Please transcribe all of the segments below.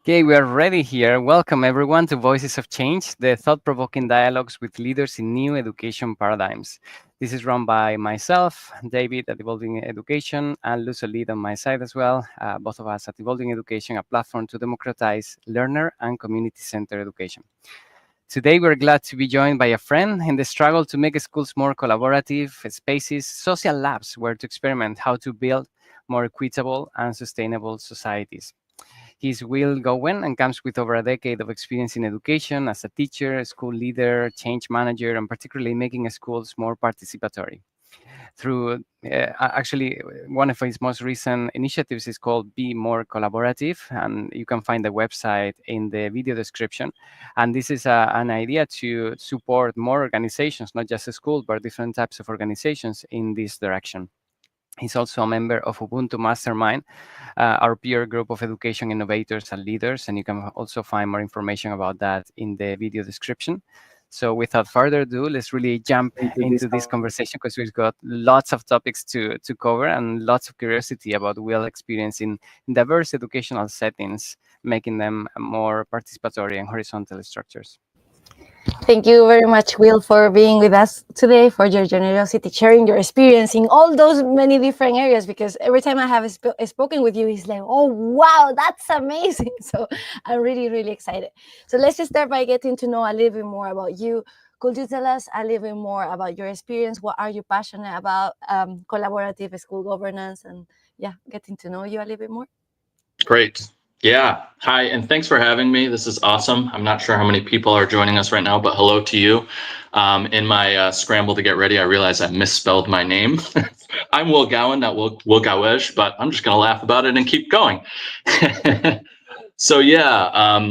Okay, we are ready here. Welcome everyone to Voices of Change, the thought-provoking dialogues with leaders in new education paradigms. This is run by myself, David at Evolving Education, and Luz Lead on my side as well. Both of us at Evolving Education, a platform to democratize learner and community-centered education. Today, we're glad to be joined by a friend in the struggle to make schools more collaborative spaces, social labs where to experiment how to build more equitable and sustainable societies. He's Will Gowen and comes with over a decade of experience in education as a teacher, school leader, change manager, and particularly making schools more participatory. Through actually, one of his most recent initiatives is called Be More Collaborative, and you can find the website in the video description. And this is an idea to support more organizations, not just a school, but different types of organizations in this direction. He's also a member of Ubuntu Mastermind, our peer group of education innovators and leaders, and you can also find more information about that in the video description. So without further ado, let's really jump into this conversation because we've got lots of topics to cover and lots of curiosity about Will experience in diverse educational settings, making them more participatory and horizontal structures. Thank you very much, Will, for being with us today, for your generosity, sharing your experience in all those many different areas. Because every time I have spoken with you, it's like, oh, wow, that's amazing. So I'm really, really excited. So let's just start by getting to know a little bit more about you. Could you tell us a little bit more about your experience? What are you passionate about? Collaborative school governance, and yeah, getting to know you a little bit more. Great. Yeah. Hi, and thanks for having me. This is awesome. I'm not sure how many people are joining us right now, but hello to you. In my scramble to get ready, I realized I misspelled my name. I'm Will Gowen, not Will Gowej, but I'm just going to laugh about it and keep going. So yeah,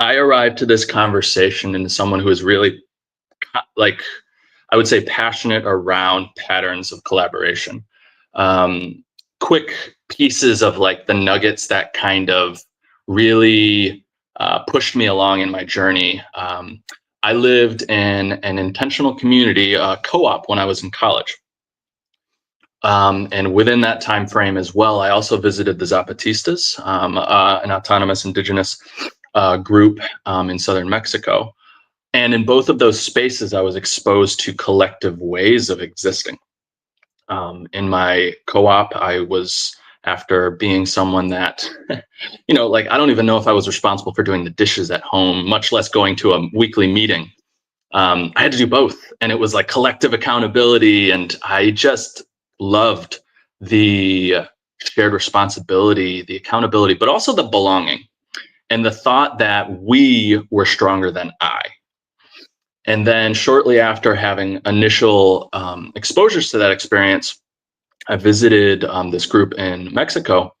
I arrived to this conversation into someone who is really, like, I would say, passionate around patterns of collaboration. Quick pieces of like the nuggets that kind of really pushed me along in my journey. I lived in an intentional community co-op when I was in college. And within that time frame as well, I also visited the Zapatistas, an autonomous indigenous group in southern Mexico. And in both of those spaces, I was exposed to collective ways of existing. In my co-op, I was, after being someone that, like, I don't even know if I was responsible for doing the dishes at home, much less going to a weekly meeting. I had to do both. And it was like collective accountability. And I just loved the shared responsibility, the accountability, but also the belonging and the thought that we were stronger than I. And then shortly after having initial exposures to that experience, I visited this group in Mexico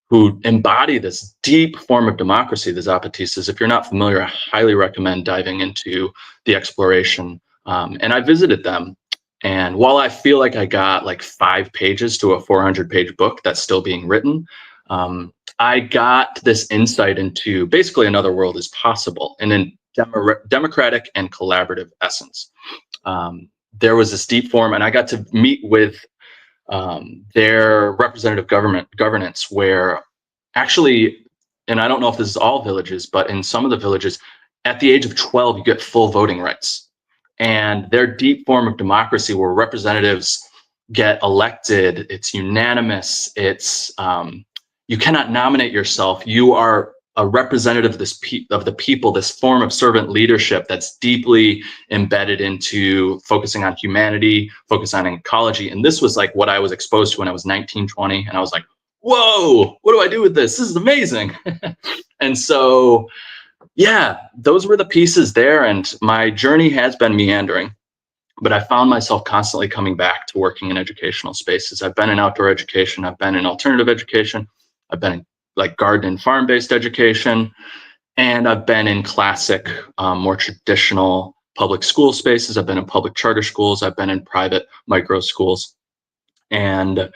who embody this deep form of democracy, the Zapatistas. If you're not familiar, I highly recommend diving into the exploration. And I visited them. And while I feel like I got like 5 pages to a 400-page book that's still being written, I got this insight into basically another world is possible and in democratic and collaborative essence. There was this deep form, and I got to meet with their representative governance, where actually, and I don't know if this is all villages, but in some of the villages, at the age of 12, you get full voting rights. And their deep form of democracy, where representatives get elected, it's unanimous. It's you cannot nominate yourself. You are a representative of the people, this form of servant leadership that's deeply embedded into focusing on humanity, focus on ecology. And this was like what I was exposed to when I was 19, 20. And I was like, whoa, what do I do with this? This is amazing. And so, yeah, those were the pieces there. And my journey has been meandering, but I found myself constantly coming back to working in educational spaces. I've been in outdoor education. I've been in alternative education. I've been in like garden and farm-based education, and I've been in classic, more traditional public school spaces. I've been in public charter schools. I've been in private micro schools. And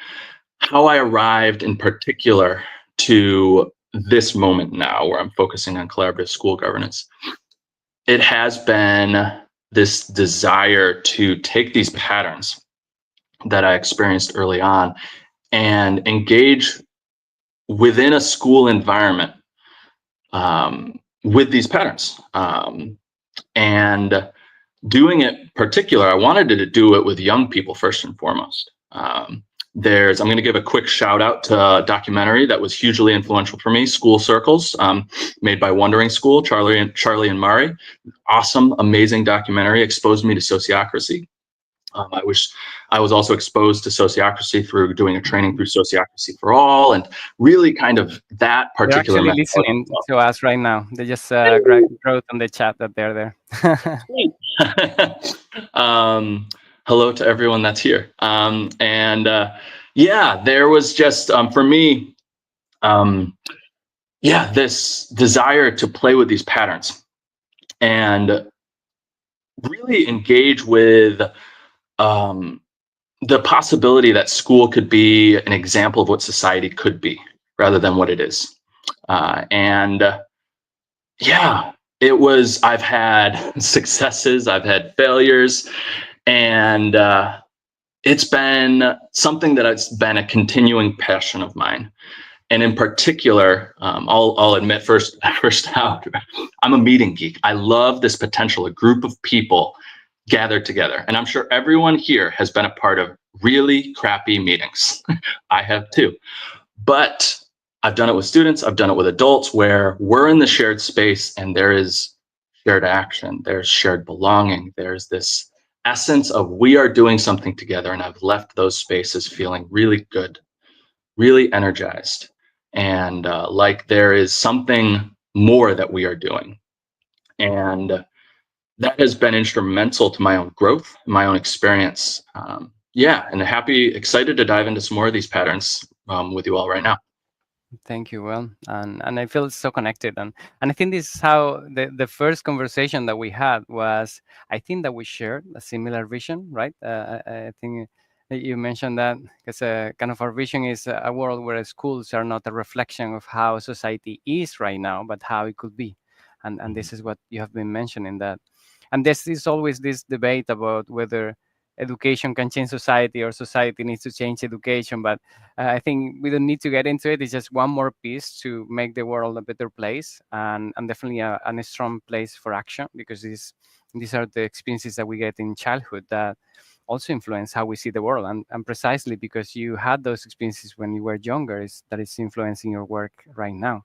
how I arrived in particular to this moment now, where I'm focusing on collaborative school governance, it has been this desire to take these patterns that I experienced early on and engage within a school environment with these patterns. And doing it particular, I wanted to do it with young people first and foremost. I'm going to give a quick shout out to a documentary that was hugely influential for me, School Circles, made by Wondering School, Charlie and Murray. Awesome, amazing documentary, exposed me to sociocracy. I was also exposed to sociocracy through doing a training through Sociocracy for All, and really kind of that They're particular actually methodology. listening to us right now. They just wrote on the chat that they're there. Hello to everyone that's here. Yeah, there was just for me, this desire to play with these patterns and really engage with the possibility that school could be an example of what society could be rather than what it is. I've had successes, I've had failures, and it's been something that has been a continuing passion of mine. And in particular, I'll admit first out, I'm a meeting geek. I love this potential, a group of people gathered together. And I'm sure everyone here has been a part of really crappy meetings. I have too. But I've done it with students, I've done it with adults, where we're in the shared space and there is shared action, there's shared belonging, there's this essence of we are doing something together, and I've left those spaces feeling really good, really energized, and like there is something more that we are doing. And that has been instrumental to my own growth, my own experience. And excited to dive into some more of these patterns with you all right now. Thank you, Will, and I feel so connected, and I think this is how the first conversation that we had was. I think that we shared a similar vision, right? I think that you mentioned that because kind of our vision is a world where schools are not a reflection of how society is right now, but how it could be, and this is what you have been mentioning that, and this is always this debate about whether education can change society or society needs to change education, but I think we don't need to get into it. It's just one more piece to make the world a better place, and definitely a strong place for action, because these are the experiences that we get in childhood that also influence how we see the world, and precisely because you had those experiences when you were younger, that is influencing your work right now.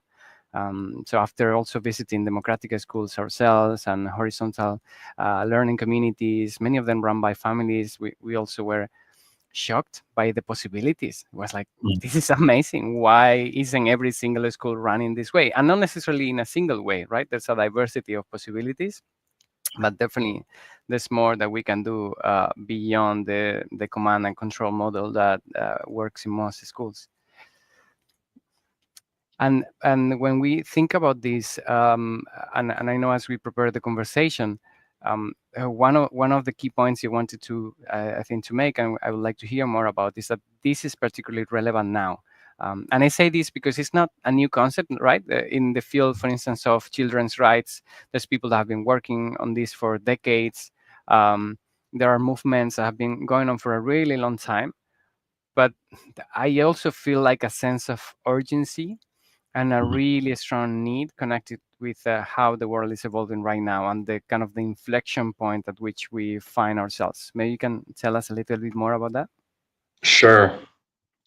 So after also visiting democratic schools ourselves and horizontal learning communities, many of them run by families, we also were shocked by the possibilities. It was like, this is amazing. Why isn't every single school running this way? And not necessarily in a single way, right? There's a diversity of possibilities, but definitely there's more that we can do beyond the command and control model that works in most schools. And when we think about this, and I know as we prepare the conversation, one of the key points you wanted to, I think, to make, and I would like to hear more about, is that this is particularly relevant now. And I say this because it's not a new concept, right? In the field, for instance, of children's rights, there's people that have been working on this for decades. There are movements that have been going on for a really long time. But I also feel like a sense of urgency and a really strong need connected with how the world is evolving right now and the kind of the inflection point at which we find ourselves. Maybe you can tell us a little bit more about that? Sure.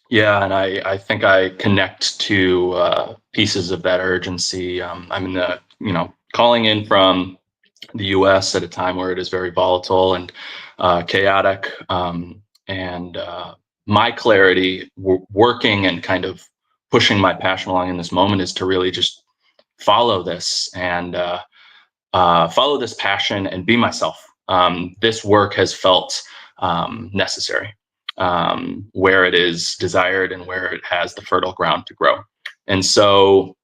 Yeah, and I think I connect to pieces of that urgency. I'm in the, calling in from the US at a time where it is very volatile and chaotic. And my clarity working and kind of pushing my passion along in this moment is to really just follow this and follow this passion and be myself. This work has felt necessary, where it is desired and where it has the fertile ground to grow. And so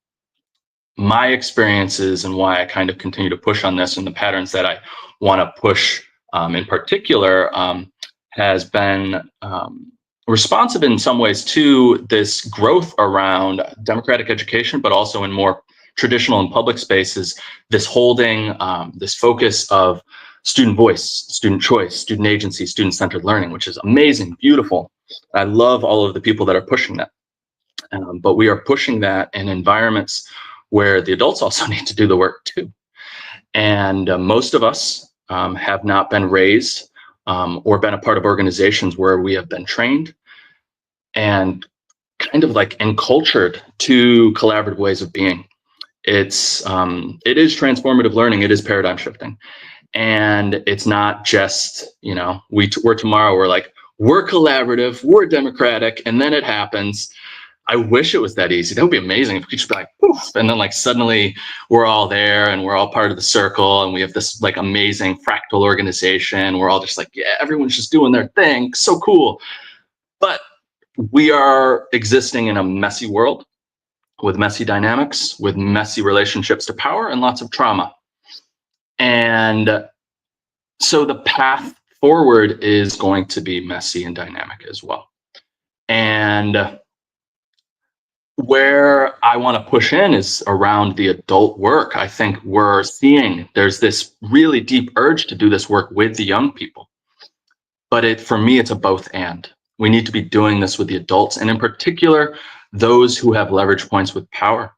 my experiences and why I kind of continue to push on this and the patterns that I want to push in particular has been responsive in some ways to this growth around democratic education, but also in more traditional and public spaces, this holding, this focus of student voice, student choice, student agency, student-centered learning, which is amazing, beautiful. I love all of the people that are pushing that. But we are pushing that in environments where the adults also need to do the work too. And most of us have not been raised or been a part of organizations where we have been trained and kind of like encultured to collaborative ways of being. It is transformative learning. It is paradigm shifting. And it's not just, we're tomorrow, we're collaborative, we're democratic, and then it happens. I wish it was that easy. That would be amazing if we could just be like, poof, and then like suddenly we're all there and we're all part of the circle and we have this like amazing fractal organization. We're all just like, yeah, everyone's just doing their thing. So cool. But we are existing in a messy world with messy dynamics, with messy relationships to power and lots of trauma. And so the path forward is going to be messy and dynamic as well. And where I want to push in is around the adult work. I think we're seeing there's this really deep urge to do this work with the young people. But for me, it's a both and. We need to be doing this with the adults, and in particular, those who have leverage points with power.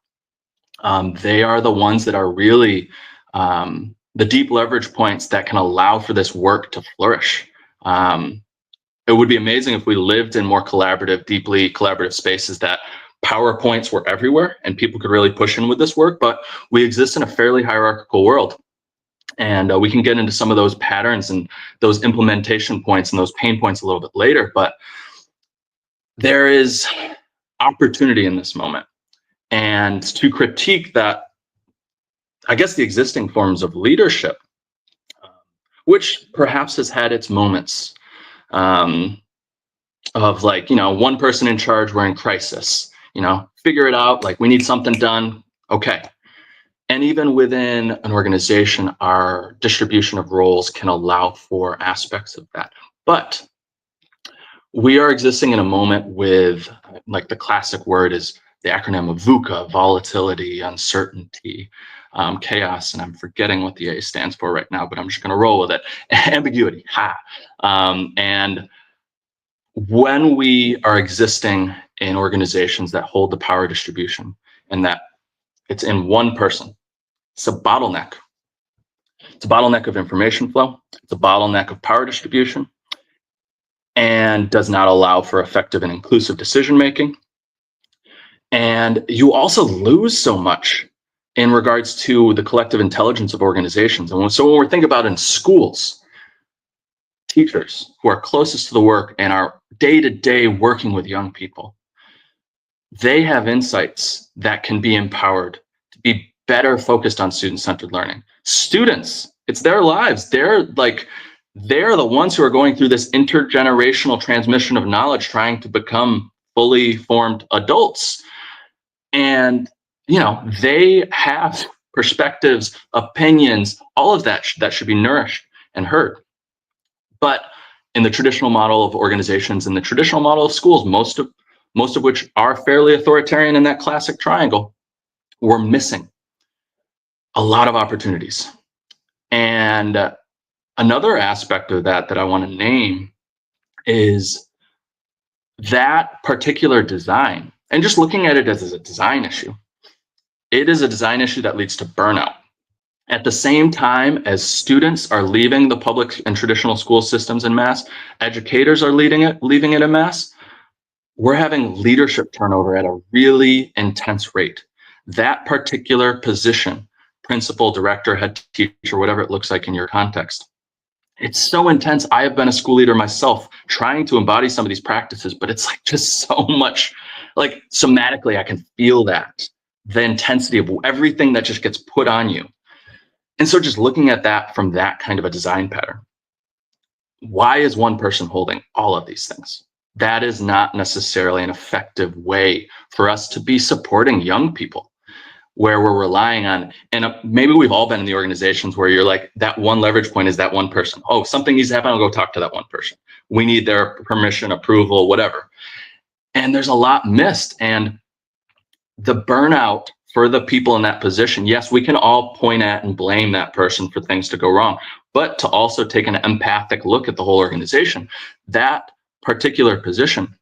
They are the ones that are really the deep leverage points that can allow for this work to flourish. It would be amazing if we lived in more collaborative, deeply collaborative spaces that PowerPoints were everywhere and people could really push in with this work, but we exist in a fairly hierarchical world. And we can get into some of those patterns and those implementation points and those pain points a little bit later, but there is opportunity in this moment. And to critique that, I guess, the existing forms of leadership, which perhaps has had its moments of like, one person in charge, we're in crisis, figure it out, like we need something done, okay. And even within an organization, our distribution of roles can allow for aspects of that. But we are existing in a moment with, like, the classic word is the acronym of VUCA: volatility, uncertainty, chaos, and I'm forgetting what the A stands for right now, but I'm just going to roll with it. Ambiguity. And when we are existing in organizations that hold the power distribution and that it's in one person, it's a bottleneck. It's a bottleneck of information flow. It's a bottleneck of power distribution, and does not allow for effective and inclusive decision making. And you also lose so much in regards to the collective intelligence of organizations. And so when we're thinking about in schools, teachers who are closest to the work and are day-to-day working with young people, they have insights that can be empowered to be better focused on student-centered learning. Students, it's their lives. They're the ones who are going through this intergenerational transmission of knowledge, trying to become fully formed adults. And, they have perspectives, opinions, all of that should be nourished and heard. But in the traditional model of organizations, in the traditional model of schools, most of which are fairly authoritarian in that classic triangle, we're missing a lot of opportunities. And another aspect of that I want to name is that particular design. And just looking at it as a design issue, it is a design issue that leads to burnout. At the same time as students are leaving the public and traditional school systems en masse, educators are leaving it en masse, we're having leadership turnover at a really intense rate. That particular position, principal, director, head teacher, whatever it looks like in your context, it's so intense. I have been a school leader myself, trying to embody some of these practices, but it's like just so much, like somatically, I can feel that, the intensity of everything that just gets put on you. And so just looking at that from that kind of a design pattern, why is one person holding all of these things? That is not necessarily an effective way for us to be supporting young people, where we're relying on, and maybe we've all been in the organizations where you're like, that one leverage point is that one person. Oh, something needs to happen, I'll go talk to that one person. We need their permission, approval, whatever. And there's a lot missed. And the burnout for the people in that position, yes, we can all point at and blame that person for things to go wrong, but to also take an empathic look at the whole organization, that particular position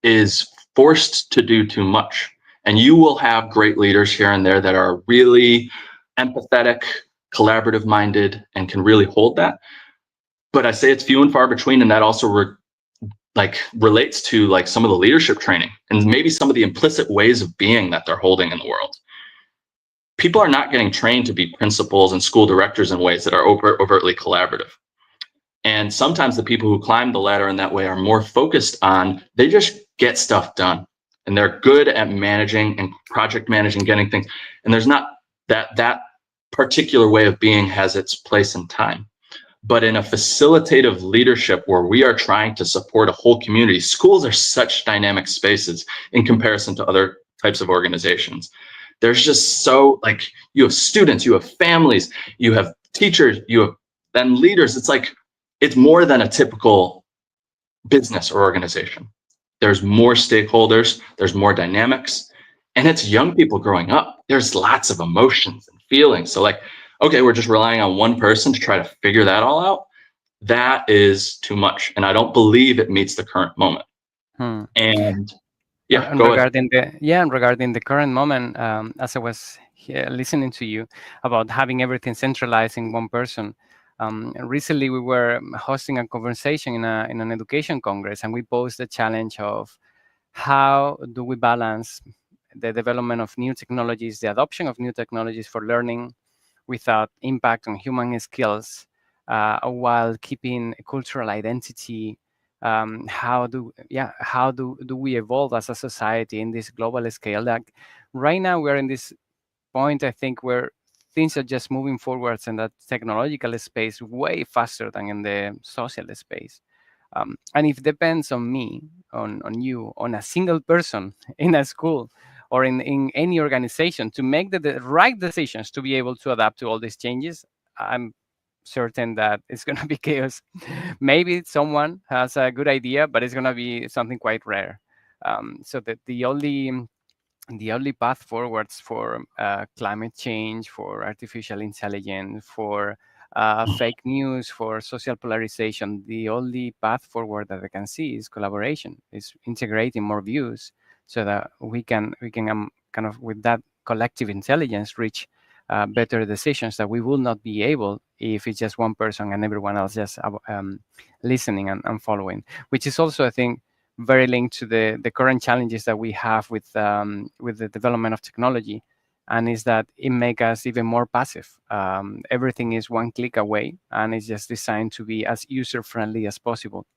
is forced to do too much. And you will have great leaders here and there that are really empathetic, collaborative minded, and can really hold that. But I say it's few and far between, and that also relates to like some of the leadership training and maybe some of the implicit ways of being that they're holding in the world. People are not getting trained to be principals and school directors in ways that are overtly collaborative. And sometimes the people who climb the ladder in that way are more focused on, they just get stuff done. And they're good at managing and project managing, getting things. And there's not that particular way of being has its place in time. But in a facilitative leadership where we are trying to support a whole community, schools are such dynamic spaces in comparison to other types of organizations. There's just so, like, you have students, you have families, you have teachers, you have then leaders. It's like, it's more than a typical business or organization. There's more stakeholders, there's more dynamics, and it's young people growing up. There's lots of emotions and feelings. So like, okay, we're just relying on one person to try to figure that all out. That is too much. And I don't believe it meets the current moment. And yeah, and go ahead. regarding the current moment, as I was listening to you about having everything centralized in one person, recently we were hosting a conversation in an education congress, and we posed the challenge of how do we balance the development of new technologies, the adoption of new technologies for learning without impact on human skills, while keeping a cultural identity. How do we evolve as a society in this global scale? Like right now, we're in this point, I think, where things are just moving forwards in that technological space way faster than in the social space. And if it depends on me, on you, on a single person in a school or in any organization to make the right decisions to be able to adapt to all these changes, I'm certain that it's going to be chaos. Maybe someone has a good idea, but it's going to be something quite rare. So that the only path forwards for climate change, for artificial intelligence, for fake news, for social polarization, the only path forward that I can see is collaboration, is integrating more views so that we can kind of with that collective intelligence reach better decisions that we will not be able if it's just one person and everyone else just listening and following, which is also, I think, very linked to the current challenges that we have with the development of technology, and is that it makes us even more passive. Everything is one click away, and it's just designed to be as user-friendly as possible.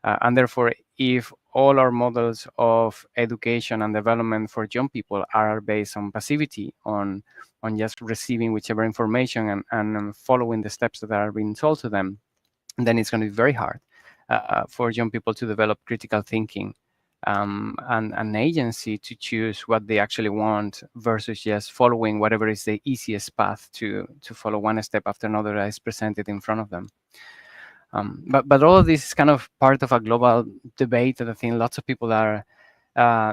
And therefore, if all our models of education and development for young people are based on passivity, on just receiving whichever information and following the steps that are being told to them, then it's going to be very hard for young people to develop critical thinking and an agency to choose what they actually want versus just following whatever is the easiest path to follow one step after another that is presented in front of them. But all of this is kind of part of a global debate that I think lots of people are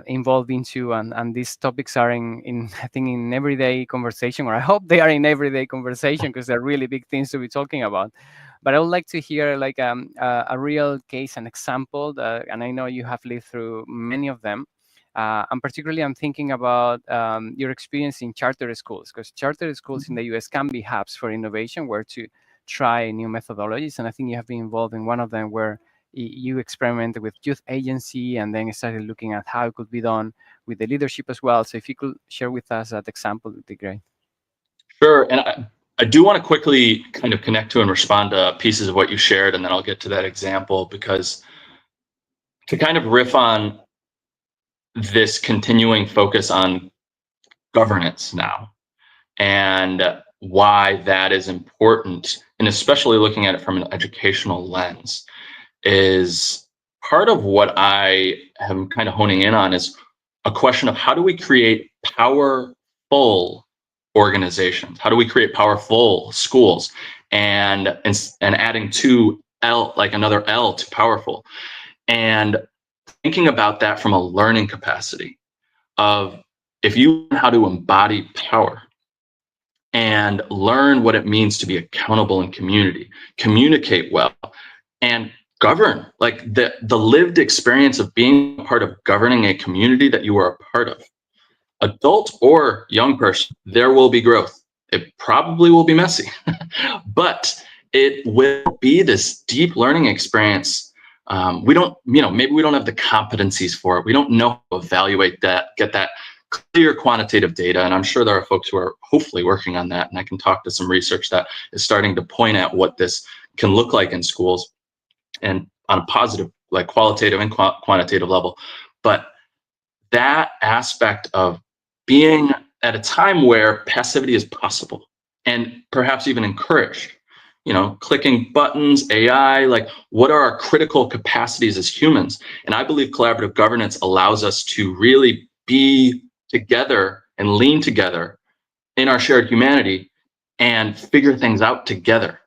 involved into, and these topics are in I think in everyday conversation, or I hope they are in everyday conversation, because they're really big things to be talking about. But I would like to hear like a real case, an example, and I know you have lived through many of them. And particularly, I'm thinking about your experience in charter schools, because charter schools in the US can be hubs for innovation, where to try new methodologies. And I think you have been involved in one of them where you experimented with youth agency and then started looking at how it could be done with the leadership as well. So if you could share with us that example, it would be great. Sure. And I do want to quickly kind of connect to and respond to pieces of what you shared, and then I'll get to that example, because to kind of riff on this continuing focus on governance now and why that is important, and especially looking at it from an educational lens, is part of what I am kind of honing in on is a question of how do we create powerful organizations? How do we create powerful schools? And adding to L, like another L to powerful, and thinking about that from a learning capacity of, if you learn how to embody power and learn what it means to be accountable in community, communicate well, and govern, like the lived experience of being a part of governing a community that you are a part of. adult or young person, there will be growth. It probably will be messy, but it will be this deep learning experience. We don't, maybe we don't have the competencies for it. We don't know how to evaluate that, get that clear quantitative data. And I'm sure there are folks who are hopefully working on that. And I can talk to some research that is starting to point at what this can look like in schools and on a positive, like qualitative and quantitative level. But that aspect of being at a time where passivity is possible and perhaps even encouraged, clicking buttons, AI, like what are our critical capacities as humans? And I believe collaborative governance allows us to really be together and lean together in our shared humanity and figure things out together.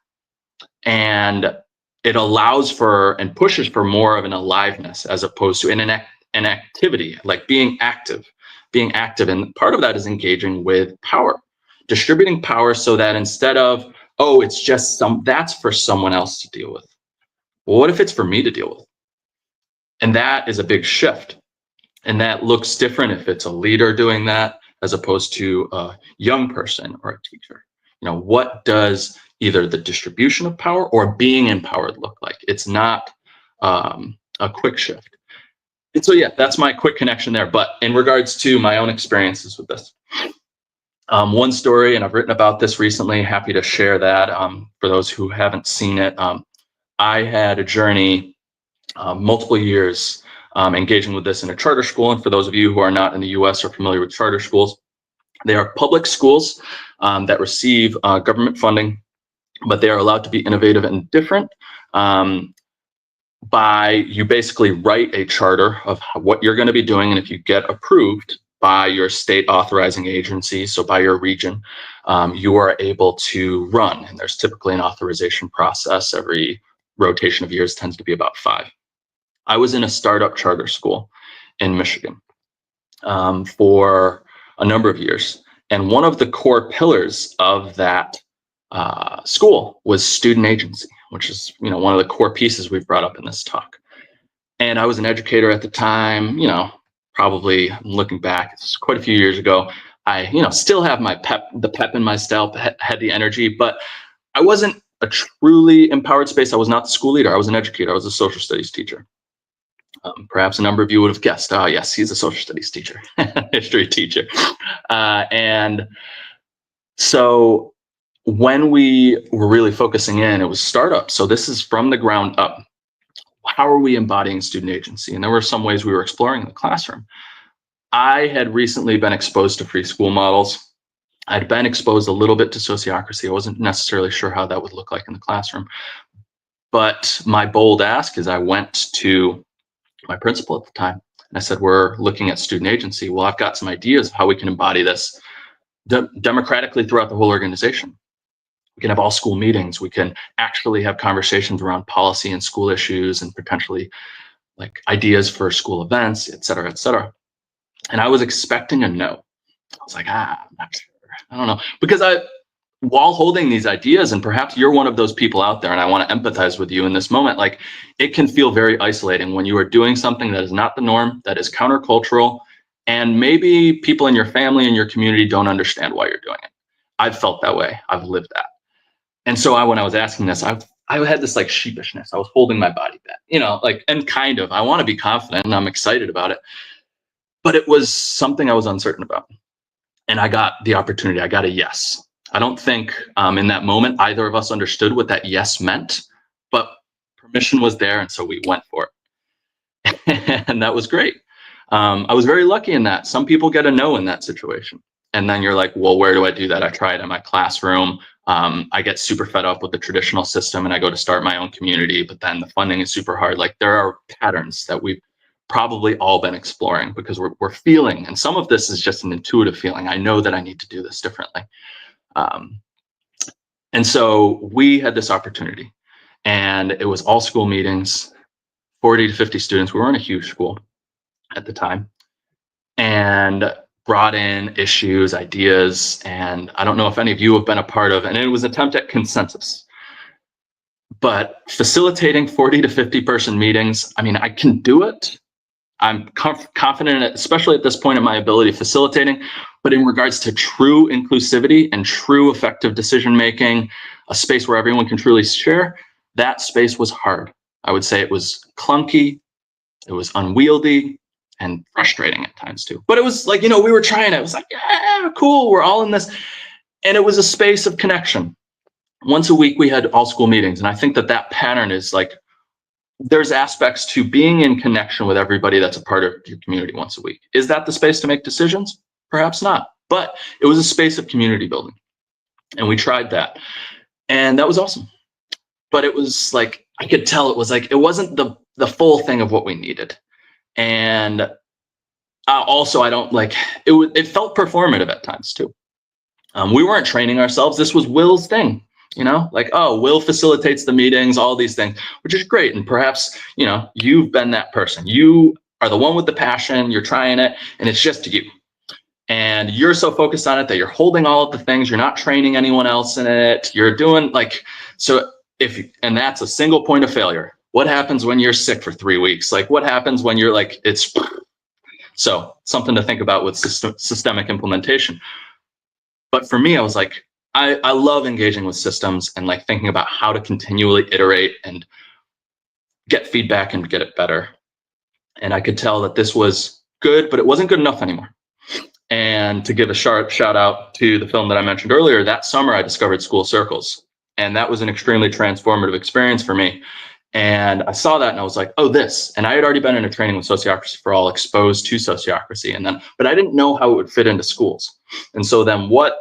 And it allows for and pushes for more of an aliveness as opposed to an activity, like being active. And part of that is engaging with power, distributing power so that instead of, oh, it's just that's for someone else to deal with. Well, what if it's for me to deal with? And that is a big shift. And that looks different if it's a leader doing that as opposed to a young person or a teacher. What does either the distribution of power or being empowered look like? It's not a quick shift. And so, yeah, that's my quick connection there. But in regards to my own experiences with this, one story, and I've written about this recently, happy to share that for those who haven't seen it. I had a journey, multiple years, engaging with this in a charter school. And for those of you who are not in the US or familiar with charter schools, they are public schools that receive government funding, but they are allowed to be innovative and different. You basically write a charter of what you're going to be doing, and if you get approved by your state authorizing agency, so by your region, you are able to run. And there's typically an authorization process. Every rotation of years tends to be about 5. I was in a startup charter school in Michigan for a number of years. And one of the core pillars of that school was student agency, which is one of the core pieces we've brought up in this talk. And I was an educator at the time, probably looking back, it's quite a few years ago. I still have the pep in my step, had the energy, but I wasn't a truly empowered space. I was not the school leader. I was an educator. I was a social studies teacher. Perhaps a number of you would have guessed, oh yes, he's a social studies teacher, history teacher. And so when we were really focusing in, it was startup. So this is from the ground up. How are we embodying student agency? And there were some ways we were exploring in the classroom. I had recently been exposed to free school models. I'd been exposed a little bit to sociocracy. I wasn't necessarily sure how that would look like in the classroom. But my bold ask is I went to my principal at the time, and I said, we're looking at student agency. Well, I've got some ideas of how we can embody this democratically throughout the whole organization. We can have all school meetings. We can actually have conversations around policy and school issues and potentially like ideas for school events, et cetera, et cetera. And I was expecting a no. I was like, I'm not sure. I don't know. Because while holding these ideas, and perhaps you're one of those people out there, and I want to empathize with you in this moment, like it can feel very isolating when you are doing something that is not the norm, that is countercultural, and maybe people in your family and your community don't understand why you're doing it. I've felt that way. I've lived that. And so when I was asking this, I had this like sheepishness. I was holding my body back, and kind of, I want to be confident and I'm excited about it, but it was something I was uncertain about. And I got the opportunity. I got a yes. I don't think in that moment, either of us understood what that yes meant, but permission was there. And so we went for it. And that was great. I was very lucky in that. Some people get a no in that situation. And then you're like, well, where do I do that? I try it in my classroom. I get super fed up with the traditional system and I go to start my own community, but then the funding is super hard. Like there are patterns that we've probably all been exploring because we're feeling, and some of this is just an intuitive feeling. I know that I need to do this differently. And so we had this opportunity, and it was all school meetings, 40 to 50 students. We were in a huge school at the time, and brought in issues, ideas, and I don't know if any of you have been a part of, and it was an attempt at consensus. But facilitating 40 to 50 person meetings, I mean, I can do it, I'm confident, especially at this point in my ability facilitating, but in regards to true inclusivity and true effective decision making, a space where everyone can truly share, that space was hard. I would say it was clunky, it was unwieldy, and frustrating at times too. But it was like, we were trying it. It was like, yeah, cool, we're all in this. And it was a space of connection. Once a week, we had all school meetings. And I think that pattern is like, there's aspects to being in connection with everybody that's a part of your community once a week. Is that the space to make decisions? Perhaps not. But it was a space of community building. And we tried that. And that was awesome. But it was like, I could tell it was like, it wasn't the full thing of what we needed. And also, I don't like, it felt performative at times too. We weren't training ourselves. This was Will's thing. Like, oh, Will facilitates the meetings, all these things, which is great. And perhaps, you've been that person. You are the one with the passion, you're trying it, and it's just you. And you're so focused on it that you're holding all of the things, you're not training anyone else in it. You're doing and that's a single point of failure. What happens when you're sick for 3 weeks? Like, what happens when you're like, so something to think about with systemic implementation. But for me, I was like, I love engaging with systems and like thinking about how to continually iterate and get feedback and get it better. And I could tell that this was good, but it wasn't good enough anymore. And to give a shout out to the film that I mentioned earlier, that summer I discovered school circles. And that was an extremely transformative experience for me. And I saw that and I was like, oh, this. And I had already been in a training with Sociocracy for All, exposed to sociocracy. But I didn't know how it would fit into schools. And so then what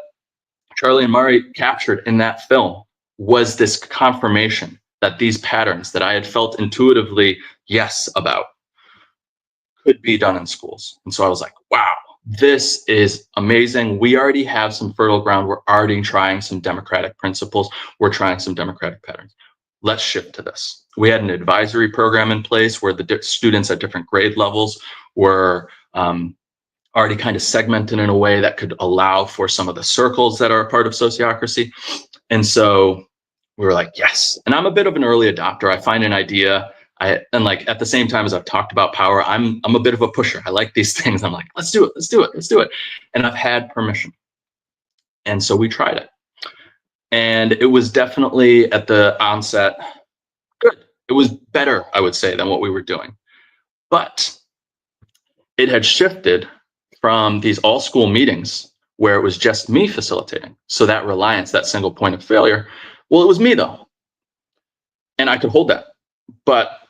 Charlie and Murray captured in that film was this confirmation that these patterns that I had felt intuitively yes about could be done in schools. And so I was like, wow, this is amazing. We already have some fertile ground. We're already trying some democratic principles. We're trying some democratic patterns. Let's shift to this. We had an advisory program in place where the students at different grade levels were already kind of segmented in a way that could allow for some of the circles that are a part of sociocracy. And so we were like, yes. And I'm a bit of an early adopter. I find an idea, and like at the same time as I've talked about power, I'm a bit of a pusher. I like these things. I'm like, let's do it. And I've had permission. And so we tried it. And it was definitely at the onset good. It was better, I would say, than what we were doing. But it had shifted from these all school meetings where it was just me facilitating. So that reliance, that single point of failure, well, it was me though. And I could hold that. But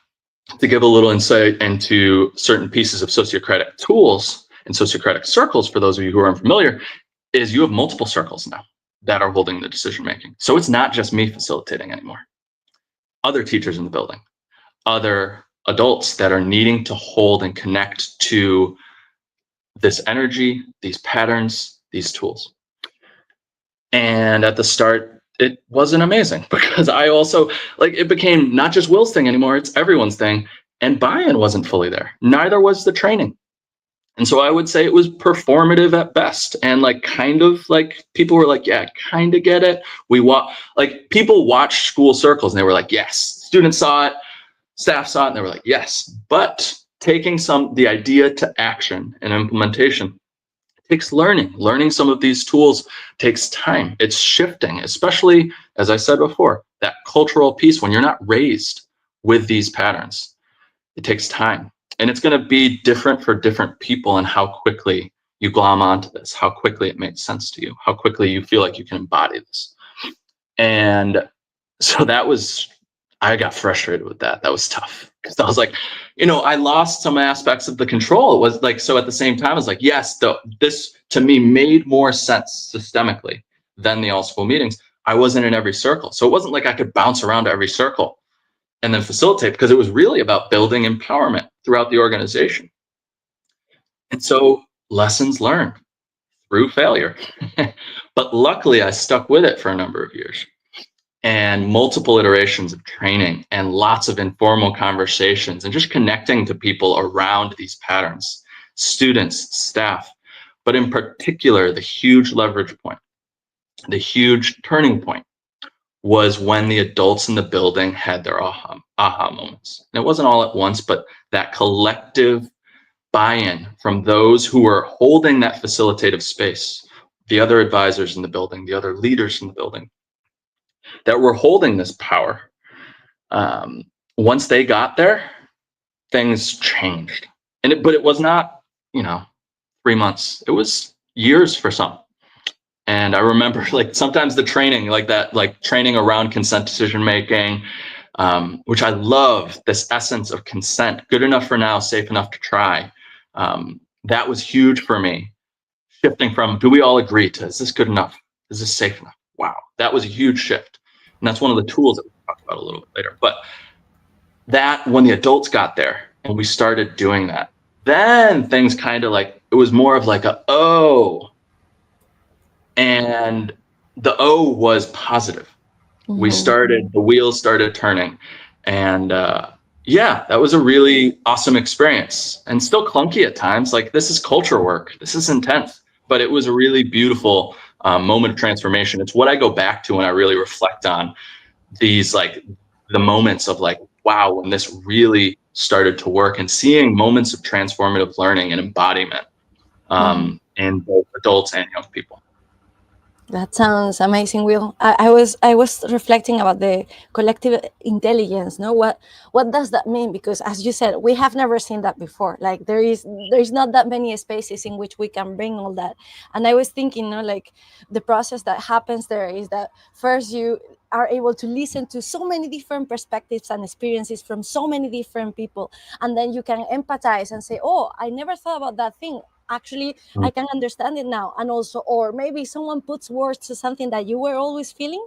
to give a little insight into certain pieces of sociocratic tools and sociocratic circles, for those of you who are unfamiliar, is you have multiple circles now that are holding the decision making. So it's not just me facilitating anymore. Other teachers in the building, other adults that are needing to hold and connect to this energy, these patterns, these tools. And at the start, it wasn't amazing because I also, like, it became not just Will's thing anymore, it's everyone's thing. And buy-in wasn't fully there. Neither was the training. And so I would say it was performative at best. And like, kind of like, people were like, yeah, kind of get it. People watched school circles and they were like, yes. Students saw it, staff saw it, and they were like, yes. But taking the idea to action and implementation takes learning some of these tools takes time. It's shifting, especially, as I said before, that cultural piece. When you're not raised with these patterns, it takes time, and it's going to be different for different people and how quickly you glom onto this, how quickly it makes sense to you, how quickly you feel like you can embody this. And so I got frustrated with that. That was tough because I was like, I lost some aspects of the control. It was like, so at the same time, I was like, yes, this to me made more sense systemically than the all school meetings. I wasn't in every circle. So it wasn't like I could bounce around to every circle and then facilitate, because it was really about building empowerment throughout the organization. And so lessons learned through failure. But luckily, I stuck with it for a number of years. And multiple iterations of training and lots of informal conversations and just connecting to people around these patterns, students, staff, but in particular, the huge leverage point, the huge turning point was when the adults in the building had their aha moments. And it wasn't all at once, but that collective buy-in from those who were holding that facilitative space, the other advisors in the building, the other leaders in the building, that were holding this power. Once they got there, things changed. But it was not, 3 months. It was years for some. And I remember like sometimes the training like that, like training around consent decision making, which I love, this essence of consent, good enough for now, safe enough to try. That was huge for me. Shifting from, do we all agree, to, is this good enough? Is this safe enough? Wow, that was a huge shift. And that's one of the tools that we'll talk about a little bit later. But that, when the adults got there and we started doing that, then things kind of like, it was more of like and the O was positive. We started, the wheels started turning. And yeah, that was a really awesome experience, and still clunky at times. Like, this is culture work. This is intense, but it was a really beautiful moment of transformation. It's what I go back to when I really reflect on these, like the moments of like, wow, when this really started to work, and seeing moments of transformative learning and embodiment in both adults and young people. That sounds amazing, Will. I was reflecting about the collective intelligence. No, what does that mean? Because as you said, we have never seen that before. Like there is not that many spaces in which we can bring all that. And I was thinking, like the process that happens there is that first you are able to listen to so many different perspectives and experiences from so many different people, and then you can empathize and say, oh, I never thought about that thing. Actually, I can understand it now. And also, or maybe someone puts words to something that you were always feeling,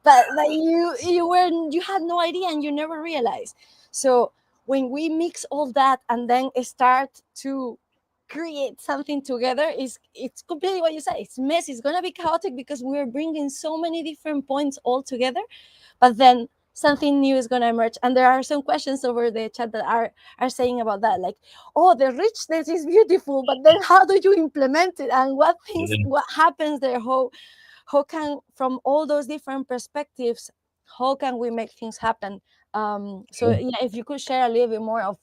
but that you had no idea and you never realized. So when we mix all that and then start to create something together, it's completely what you said. It's messy. It's gonna be chaotic because we're bringing so many different points all together, but then something new is going to emerge. And there are some questions over the chat that are saying about that, like, oh, the richness is beautiful, but then how do you implement it, and what happens there? How can, from all those different perspectives, how can we make things happen? So yeah, if you could share a little bit more of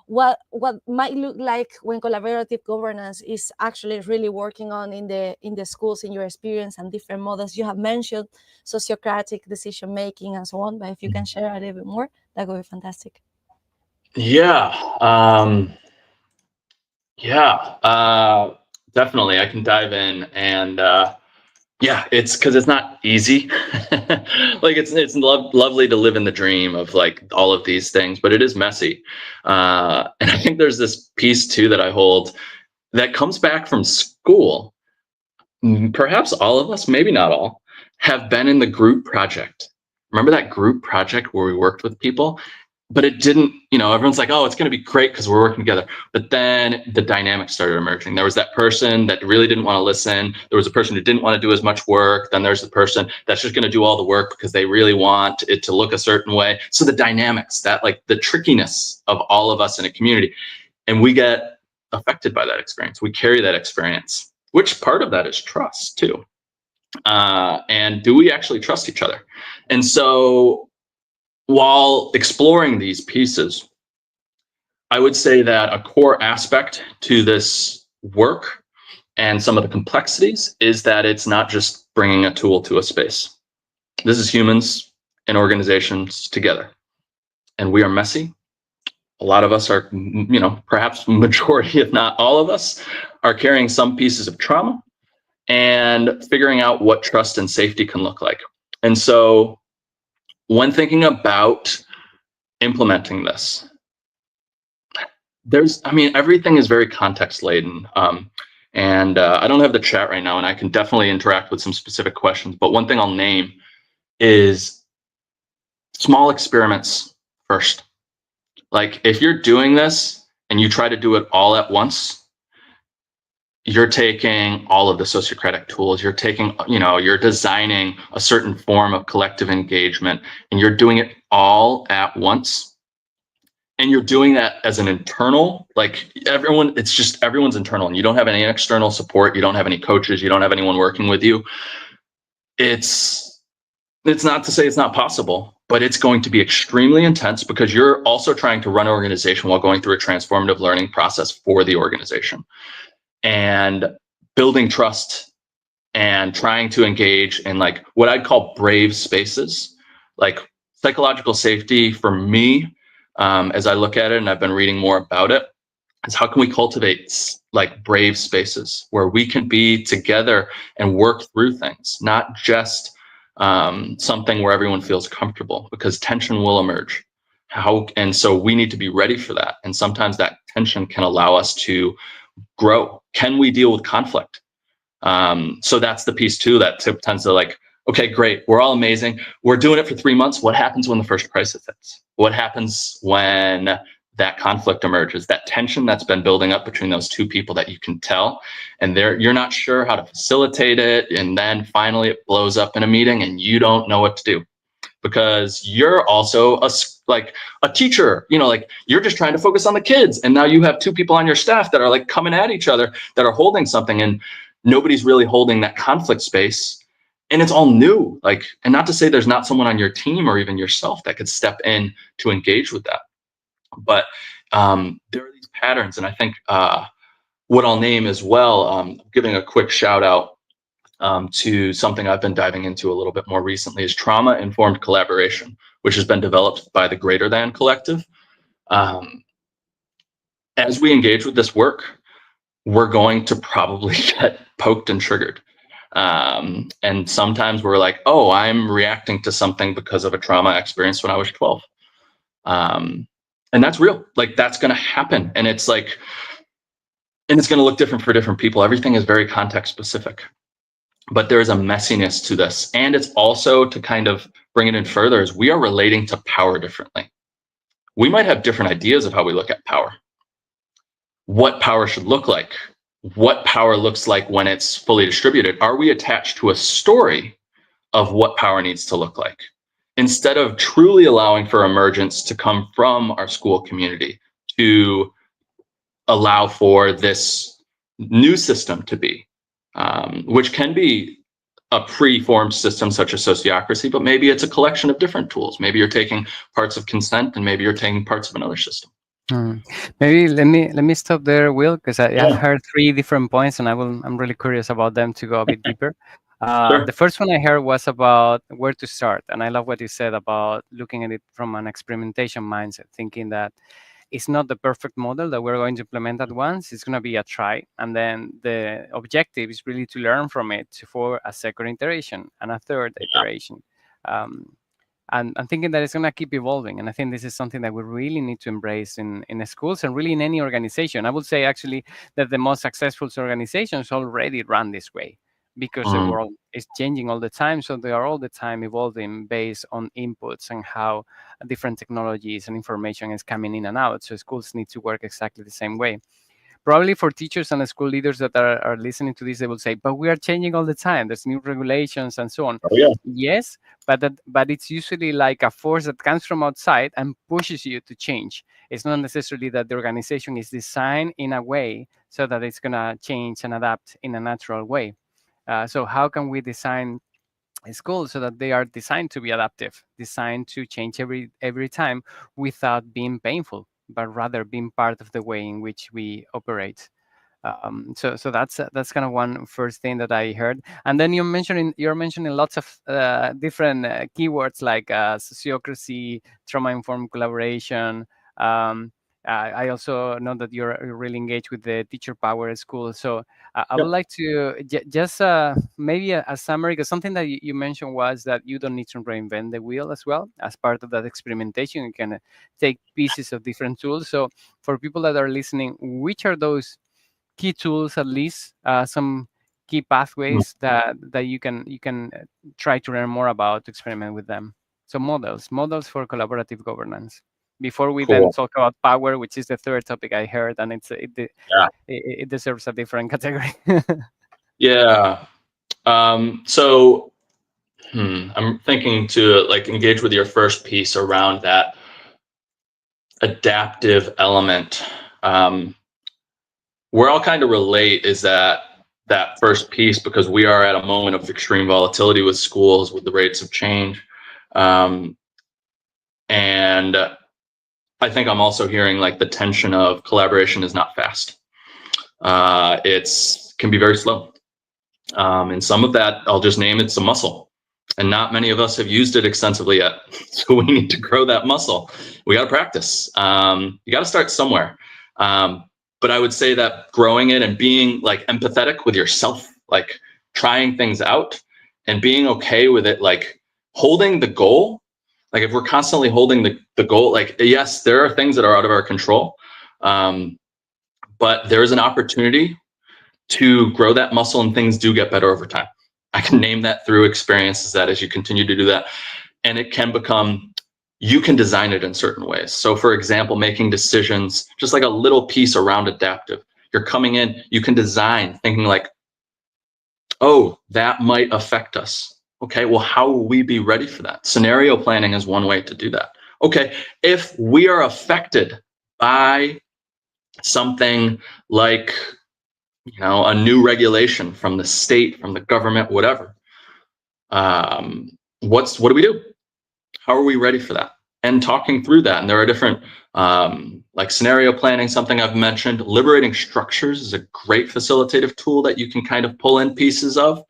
what might look like when collaborative governance is actually really working on in the schools, in your experience, and different models. You have mentioned sociocratic decision making and so on, but if you can share a little bit more, that would be fantastic. Definitely, I can dive in. And yeah, it's because it's not easy. Like it's lovely to live in the dream of like all of these things, but it is messy. And I think there's this piece too that I hold that comes back from school. Perhaps all of us, maybe not all, have been in the group project. Remember that group project where we worked with people? But it didn't, everyone's like, oh, it's going to be great because we're working together. But then the dynamics started emerging. There was that person that really didn't want to listen. There was a person who didn't want to do as much work. Then there's the person that's just going to do all the work because they really want it to look a certain way. So the dynamics, that like the trickiness of all of us in a community, and we get affected by that experience. We carry that experience, which part of that is trust too. And do we actually trust each other? And so, while exploring these pieces, I would say that a core aspect to this work and some of the complexities is that it's not just bringing a tool to a space. This is humans and organizations together, and we are messy. A lot of us are, perhaps majority, if not all of us, are carrying some pieces of trauma and figuring out what trust and safety can look like. And so when thinking about implementing this, everything is very context laden. And I don't have the chat right now, and I can definitely interact with some specific questions. But one thing I'll name is small experiments first. Like if you're doing this and you try to do it all at once, you're taking all of the sociocratic tools, you're taking, you're designing a certain form of collective engagement, and you're doing it all at once. And you're doing that as an internal, like everyone's internal, and you don't have any external support. You don't have any coaches. You don't have anyone working with you. It's not to say it's not possible, but it's going to be extremely intense because you're also trying to run an organization while going through a transformative learning process for the organization and building trust and trying to engage in like what I'd call brave spaces. Like psychological safety for me, as I look at it, and I've been reading more about it, is how can we cultivate like brave spaces where we can be together and work through things, not just something where everyone feels comfortable, because tension will emerge. And so we need to be ready for that. And sometimes that tension can allow us to grow. Can we deal with conflict? So that's the piece too that tends to like, okay, great, we're all amazing, we're doing it for 3 months. What happens when the first crisis hits? What happens when that conflict emerges, that tension that's been building up between those two people that you can tell, and you're not sure how to facilitate it, and then finally it blows up in a meeting and you don't know what to do because you're also like a teacher, like you're just trying to focus on the kids, and now you have two people on your staff that are like coming at each other, that are holding something, and nobody's really holding that conflict space, and it's all new. Like, and not to say there's not someone on your team or even yourself that could step in to engage with that, but there are these patterns. And I think what I'll name as well, giving a quick shout out to something I've been diving into a little bit more recently, is trauma-informed collaboration, which has been developed by the Greater Than Collective. As we engage with this work, we're going to probably get poked and triggered. And sometimes we're like, oh, I'm reacting to something because of a trauma experience when I was 12. And that's real. Like, that's going to happen. And it's like, and it's going to look different for different people. Everything is very context specific. But there is a messiness to this. And it's also, to kind of bring it in further, is we are relating to power differently. We might have different ideas of how we look at power, what power should look like, what power looks like when it's fully distributed. Are we attached to a story of what power needs to look like, instead of truly allowing for emergence to come from our school community to allow for this new system to be, which can be a pre-formed system such as sociocracy, but maybe it's a collection of different tools. Maybe you're taking parts of consent, and maybe you're taking parts of another system. Maybe let me stop there, Will, because I've Yeah. heard 3 different points, and I'm really curious about them to go a bit deeper. Sure. The first one I heard was about where to start, and I love what you said about looking at it from an experimentation mindset, thinking that it's not the perfect model that we're going to implement at once. It's going to be a try, and then the objective is really to learn from it for a second iteration and a third iteration. And I'm thinking that it's going to keep evolving. And I think this is something that we really need to embrace in schools and really in any organization. I would say actually that the most successful organizations already run this way, because the world is changing all the time. So they are all the time evolving based on inputs and how different technologies and information is coming in and out. So schools need to work exactly the same way. Probably for teachers and school leaders that are listening to this, they will say, but we are changing all the time. There's new regulations and so on. Oh, yeah. Yes, but it's usually like a force that comes from outside and pushes you to change. It's not necessarily that the organization is designed in a way so that it's going to change and adapt in a natural way. So how can we design schools so that they are designed to be adaptive, designed to change every time without being painful, but rather being part of the way in which we operate? So that's kind of one first thing that I heard. And then you're mentioning lots of different keywords like sociocracy, trauma-informed collaboration. I also know that you're really engaged with the teacher power at school. So I would like to just maybe a summary, because something that you mentioned was that you don't need to reinvent the wheel as well. As part of that experimentation, you can take pieces of different tools. So for people that are listening, which are those key tools, at least some key pathways that you can try to learn more about, to experiment with them? So models for collaborative governance, before we then Cool. talk about power, which is the third topic I heard, and it deserves a different category. Yeah. So I'm thinking to like engage with your first piece around that adaptive element. Where I'll kind of relate is that first piece, because we are at a moment of extreme volatility with schools, with the rates of change. And I think I'm also hearing like the tension of collaboration is not fast. It's can be very slow. And some of that, I'll just name it's a muscle. And not many of us have used it extensively yet. So we need to grow that muscle. We got to practice. You got to start somewhere. But I would say that growing it and being like empathetic with yourself, like trying things out and being okay with it, like holding the goal. Like if we're constantly holding the goal, like, yes, there are things that are out of our control. But there is an opportunity to grow that muscle, and things do get better over time. I can name that through experiences that as you continue to do that, and it can become, you can design it in certain ways. So for example, making decisions, just like a little piece around adaptive, you're coming in, you can design thinking like, oh, that might affect us. Okay, well, how will we be ready for that? Scenario planning is one way to do that. Okay, if we are affected by something like, you know, a new regulation from the state, from the government, whatever. What do we do? How are we ready for that? And talking through that. And there are different, like scenario planning, something I've mentioned. Liberating structures is a great facilitative tool that you can kind of pull in pieces of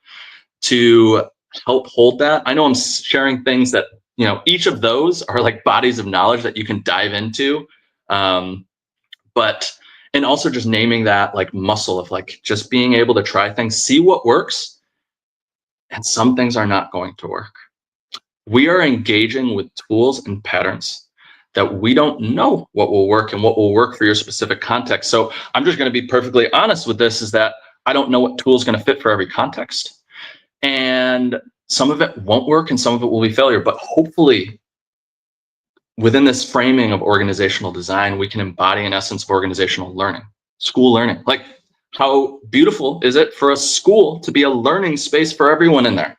to help hold that. I know I'm sharing things that, you know, each of those are like bodies of knowledge that you can dive into. But and also just naming that like muscle of like just being able to try things, see what works, and some things are not going to work. We are engaging with tools and patterns that we don't know what will work and what will work for your specific context. So I'm just going to be perfectly honest with this, is that I don't know what tool is going to fit for every context. And some of it won't work and some of it will be failure, but hopefully within this framing of organizational design, we can embody an essence of organizational learning, school learning. Like, how beautiful is it for a school to be a learning space for everyone in there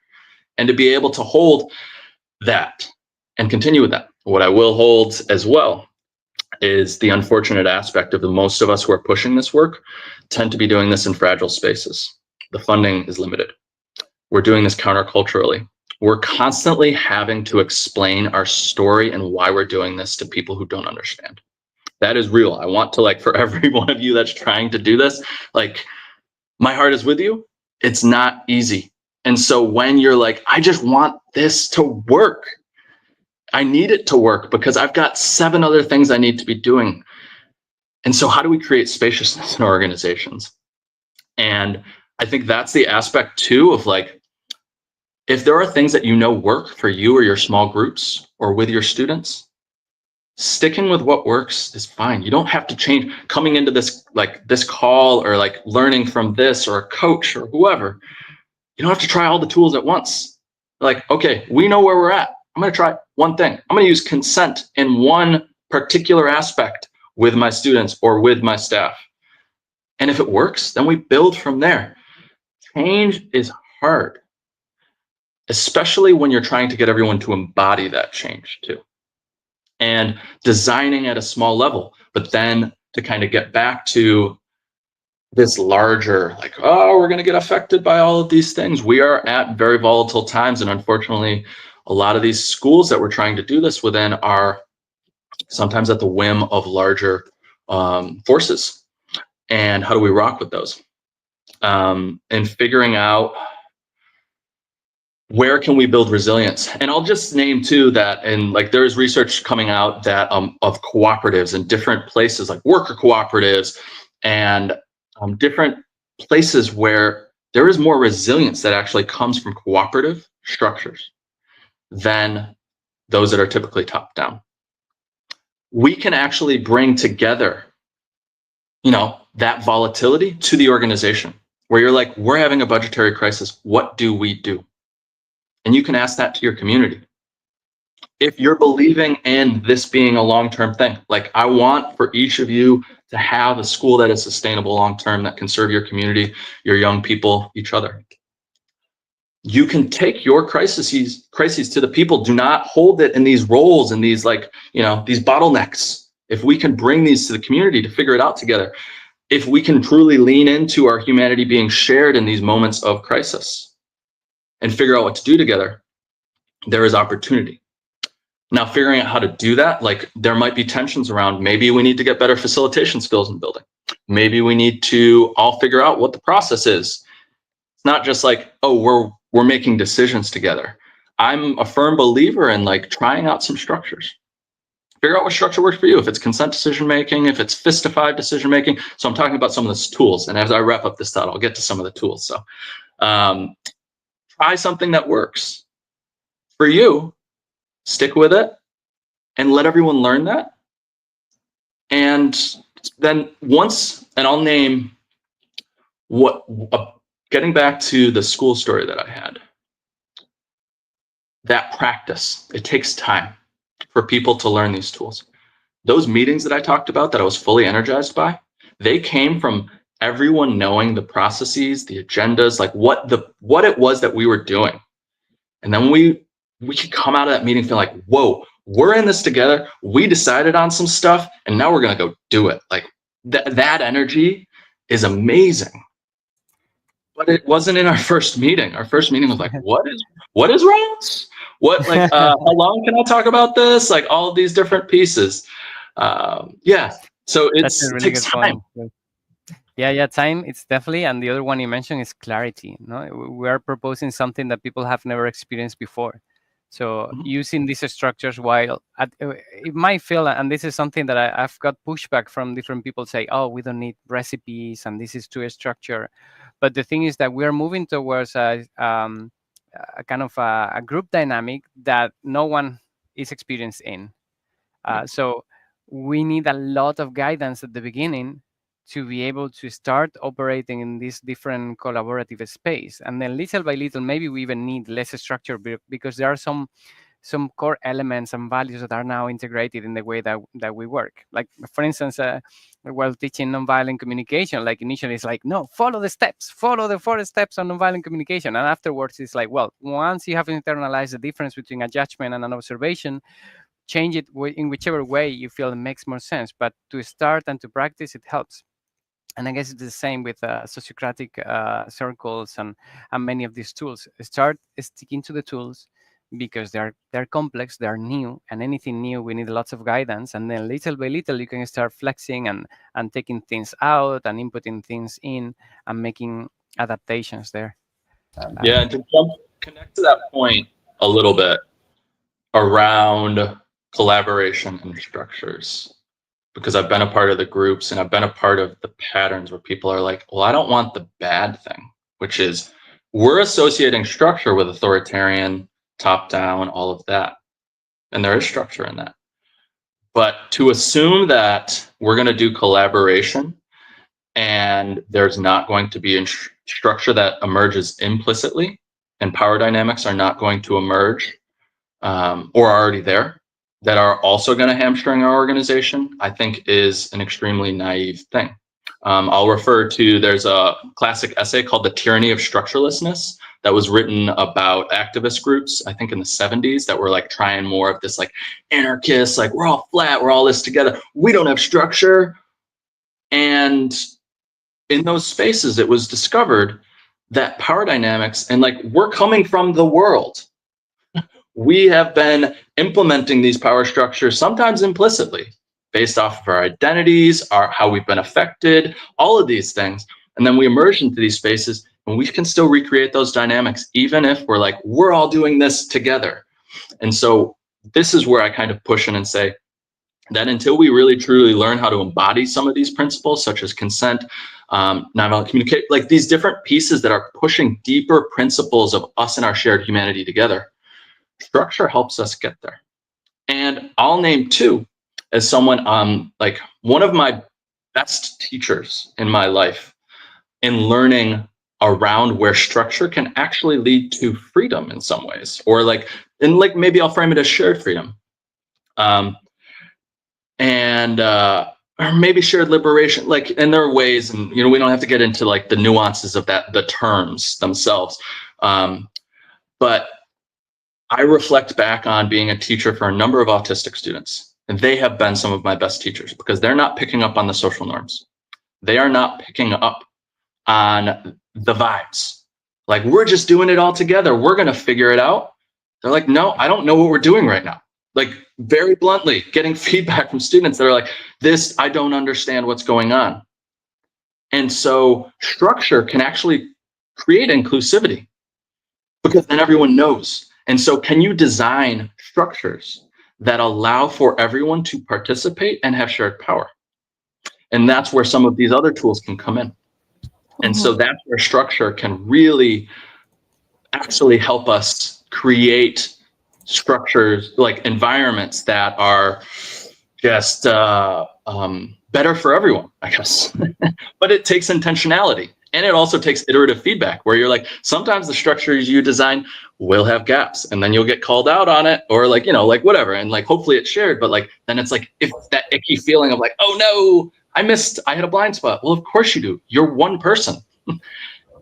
and to be able to hold that and continue with that? What I will hold as well is the unfortunate aspect of the most of us who are pushing this work tend to be doing this in fragile spaces. The funding is limited. We're doing this counterculturally. We're constantly having to explain our story and why we're doing this to people who don't understand. That is real. I want to, like, for every one of you that's trying to do this, like, my heart is with you. It's not easy. And so when you're like, I just want this to work, I need it to work because I've got 7 other things I need to be doing. And so how do we create spaciousness in organizations? And I think that's the aspect too of like, if there are things that you know work for you or your small groups or with your students, sticking with what works is fine. You don't have to change coming into this, like this call or like learning from this or a coach or whoever. You don't have to try all the tools at once. Like, okay, we know where we're at. I'm going to try one thing. I'm going to use consent in one particular aspect with my students or with my staff. And if it works, then we build from there. Change is hard, especially when you're trying to get everyone to embody that change too. And designing at a small level, but then to kind of get back to this larger, like, oh, we're going to get affected by all of these things. We are at very volatile times. And unfortunately, a lot of these schools that we're trying to do this within are sometimes at the whim of larger forces. And how do we rock with those? And figuring out where can we build resilience? And I'll just name too that, and like there's research coming out that of cooperatives in different places, like worker cooperatives and different places where there is more resilience that actually comes from cooperative structures than those that are typically top down. We can actually bring together, you know, that volatility to the organization where you're like, we're having a budgetary crisis. What do we do? And you can ask that to your community. If you're believing in this being a long-term thing, like I want for each of you to have a school that is sustainable long-term, that can serve your community, your young people, each other. You can take your crises to the people. Do not hold it in these roles and these, like, you know, these bottlenecks. If we can bring these to the community to figure it out together, if we can truly lean into our humanity being shared in these moments of crisis and figure out what to do together, there is opportunity. Now, figuring out how to do that, like there might be tensions around, maybe we need to get better facilitation skills in building. Maybe we need to all figure out what the process is. It's not just like, oh, we're making decisions together. I'm a firm believer in like trying out some structures. Figure out what structure works for you. If it's consent decision making, if it's fist to five decision making. So I'm talking about some of the tools. And as I wrap up this thought, I'll get to some of the tools. So try something that works for you, stick with it, and let everyone learn that. And then once, and I'll name what, getting back to the school story that I had, that practice, it takes time for people to learn these tools. Those meetings that I talked about that I was fully energized by, they came from everyone knowing the processes, the agendas, like what it was that we were doing. And then we could come out of that meeting feeling like, whoa, we're in this together. We decided on some stuff and now we're going to go do it. Like that energy is amazing. But it wasn't in our first meeting. Our first meeting was like, what is Rams? What, like, how long can I talk about this? Like all of these different pieces. Yeah. So it takes time. Point. Yeah, time. It's definitely, and the other one you mentioned is clarity. No, we are proposing something that people have never experienced before. So using these structures, while it might feel, and this is something that I've got pushback from different people say, oh, we don't need recipes, and this is too structured. But the thing is that we are moving towards a kind of a group dynamic that no one is experienced in. So we need a lot of guidance at the beginning to be able to start operating in this different collaborative space. And then little by little, maybe we even need less structure because there are some core elements and values that are now integrated in the way that we work. Like, for instance, while teaching nonviolent communication, like initially it's like, no, follow the steps, follow the 4 steps on nonviolent communication. And afterwards it's like, well, once you have internalized the difference between a judgment and an observation, change it in whichever way you feel makes more sense. But to start and to practice, it helps. And I guess it's the same with sociocratic circles and many of these tools. Start sticking to the tools because they're complex, they're new, and anything new, we need lots of guidance. And then little by little, you can start flexing and taking things out and inputting things in and making adaptations there. Yeah, and to connect to that point a little bit around collaboration and structures, because I've been a part of the groups and I've been a part of the patterns where people are like, well, I don't want the bad thing, which is we're associating structure with authoritarian, top down, all of that. And there is structure in that. But to assume that we're going to do collaboration and there's not going to be a structure that emerges implicitly and power dynamics are not going to emerge or are already there, that are also going to hamstring our organization, I think is an extremely naive thing. I'll refer to, there's a classic essay called The Tyranny of Structurelessness that was written about activist groups, I think in the 70s, that were like trying more of this like anarchists, like we're all flat, we're all this together, we don't have structure. And in those spaces, it was discovered that power dynamics and like we're coming from the world. We have been implementing these power structures, sometimes implicitly, based off of our identities, how we've been affected, all of these things. And then we emerge into these spaces and we can still recreate those dynamics, even if we're like, we're all doing this together. And so this is where I kind of push in and say that until we really truly learn how to embody some of these principles, such as consent, nonviolent communication, like these different pieces that are pushing deeper principles of us and our shared humanity together, structure helps us get there. And I'll name two as someone, like one of my best teachers in my life in learning around where structure can actually lead to freedom in some ways, or like, and like maybe I'll frame it as shared freedom, or maybe shared liberation. Like, and there are ways, and we don't have to get into like the nuances of that, the terms themselves, but I reflect back on being a teacher for a number of autistic students, and they have been some of my best teachers because they're not picking up on the social norms. They are not picking up on the vibes. Like, we're just doing it all together. We're going to figure it out. They're like, no, I don't know what we're doing right now. like very bluntly, getting feedback from students that are like, this, I don't understand what's going on. And so structure can actually create inclusivity because then everyone knows. And so can you design structures that allow for everyone to participate and have shared power? And that's where some of these other tools can come in. And so that's where structure can really actually help us create structures, like environments that are just better for everyone, I guess. But it takes intentionality. And it also takes iterative feedback where you're like, sometimes the structures you design will have gaps and then you'll get called out on it or like, you know, like whatever. And like, hopefully it's shared, but like, then it's like, if that icky feeling of like, oh no, I had a blind spot. Well, of course you do. You're one person.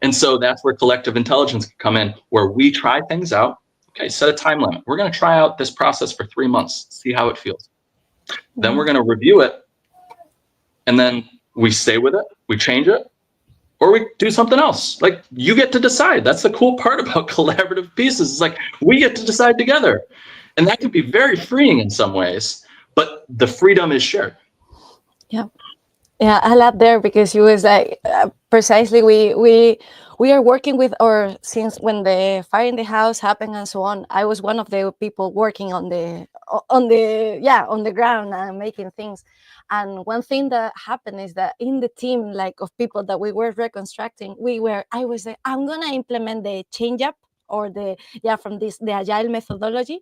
And so that's where collective intelligence can come in, where we try things out. Okay, set a time limit. We're going to try out this process for 3 months, see how it feels. Then we're going to review it. And then we stay with it, we change it, or we do something else. Like, you get to decide. That's the cool part about collaborative pieces. It's like, we get to decide together. And that can be very freeing in some ways, but the freedom is shared. Yeah. Yeah, I love there because it was like precisely we are working with, or since when the fire in the house happened and so on, I was one of the people working on the ground and making things. And one thing that happened is that in the team, like of people that we were reconstructing, I was like, I'm gonna implement the change up or the agile methodology,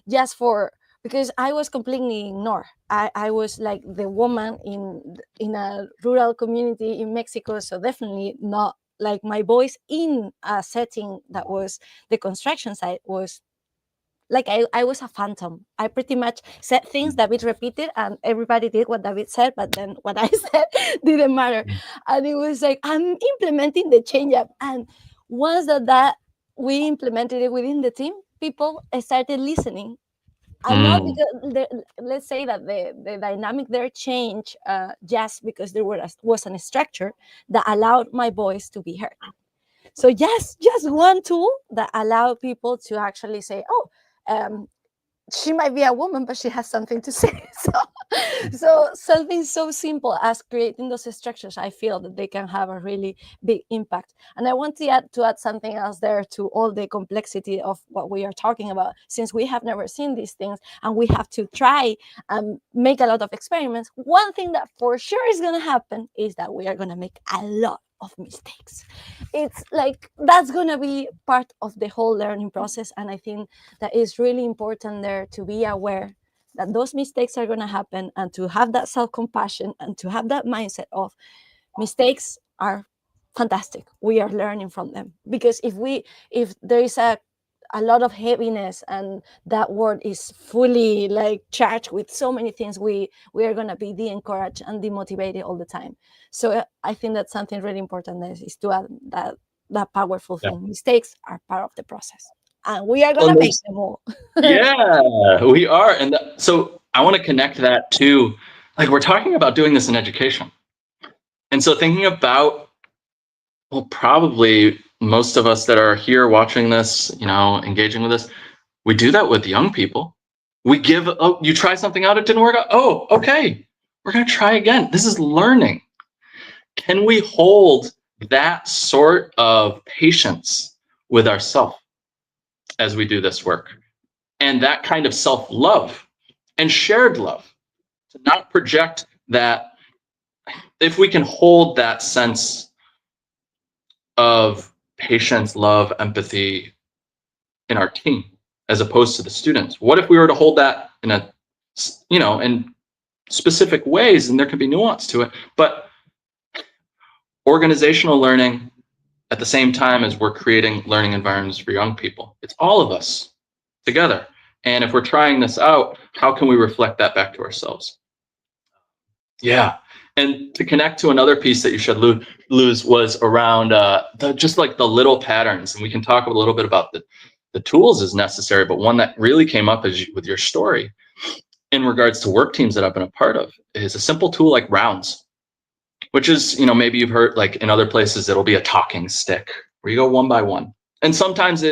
just for, because I was completely ignored. I was like the woman in a rural community in Mexico, so definitely not like my voice in a setting that was the construction site was like I was a phantom. I pretty much said things David repeated and everybody did what David said, but then what I said didn't matter. And it was like, I'm implementing the change up. And once that we implemented it within the team, people started listening. And not because let's say that the dynamic there changed just because there wasn't a structure that allowed my voice to be heard. So yes, just one tool that allowed people to actually say, oh, she might be a woman, but she has something to say. So something so simple as creating those structures, I feel that they can have a really big impact. And I want to add something else there to all the complexity of what we are talking about, since we have never seen these things and we have to try and make a lot of experiments. One thing that for sure is going to happen is that we are going to make a lot of mistakes. It's like that's going to be part of the whole learning process. And I think that is really important there to be aware that those mistakes are going to happen and to have that self-compassion and to have that mindset of mistakes are fantastic. We are learning from them. Because if there is a lot of heaviness and that word is fully like charged with so many things, we are going to be de-encouraged and demotivated all the time. So I think that's something really important is to add that powerful thing. Mistakes are part of the process and we are going to make them all. Yeah, we are. And so I want to connect that to, like, we're talking about doing this in education. And so thinking about, well, probably most of us that are here watching this, you know, engaging with this, we do that with young people. We give, oh, you try something out, it didn't work out. Oh, okay, we're going to try again. This is learning. Can we hold that sort of patience with ourselves as we do this work? And that kind of self-love and shared love, to not project that. If we can hold that sense of patience, love, empathy in our team, as opposed to the students, what if we were to hold that in a, you know, in specific ways, and there can be nuance to it, but organizational learning at the same time as we're creating learning environments for young people. It's all of us together. And if we're trying this out, how can we reflect that back to ourselves? Yeah. And to connect to another piece that you should lose was around just like the little patterns. And we can talk a little bit about the tools as necessary, but one that really came up with your story in regards to work teams that I've been a part of is a simple tool like rounds, which is, you know, maybe you've heard like in other places, it'll be a talking stick where you go one by one. And sometimes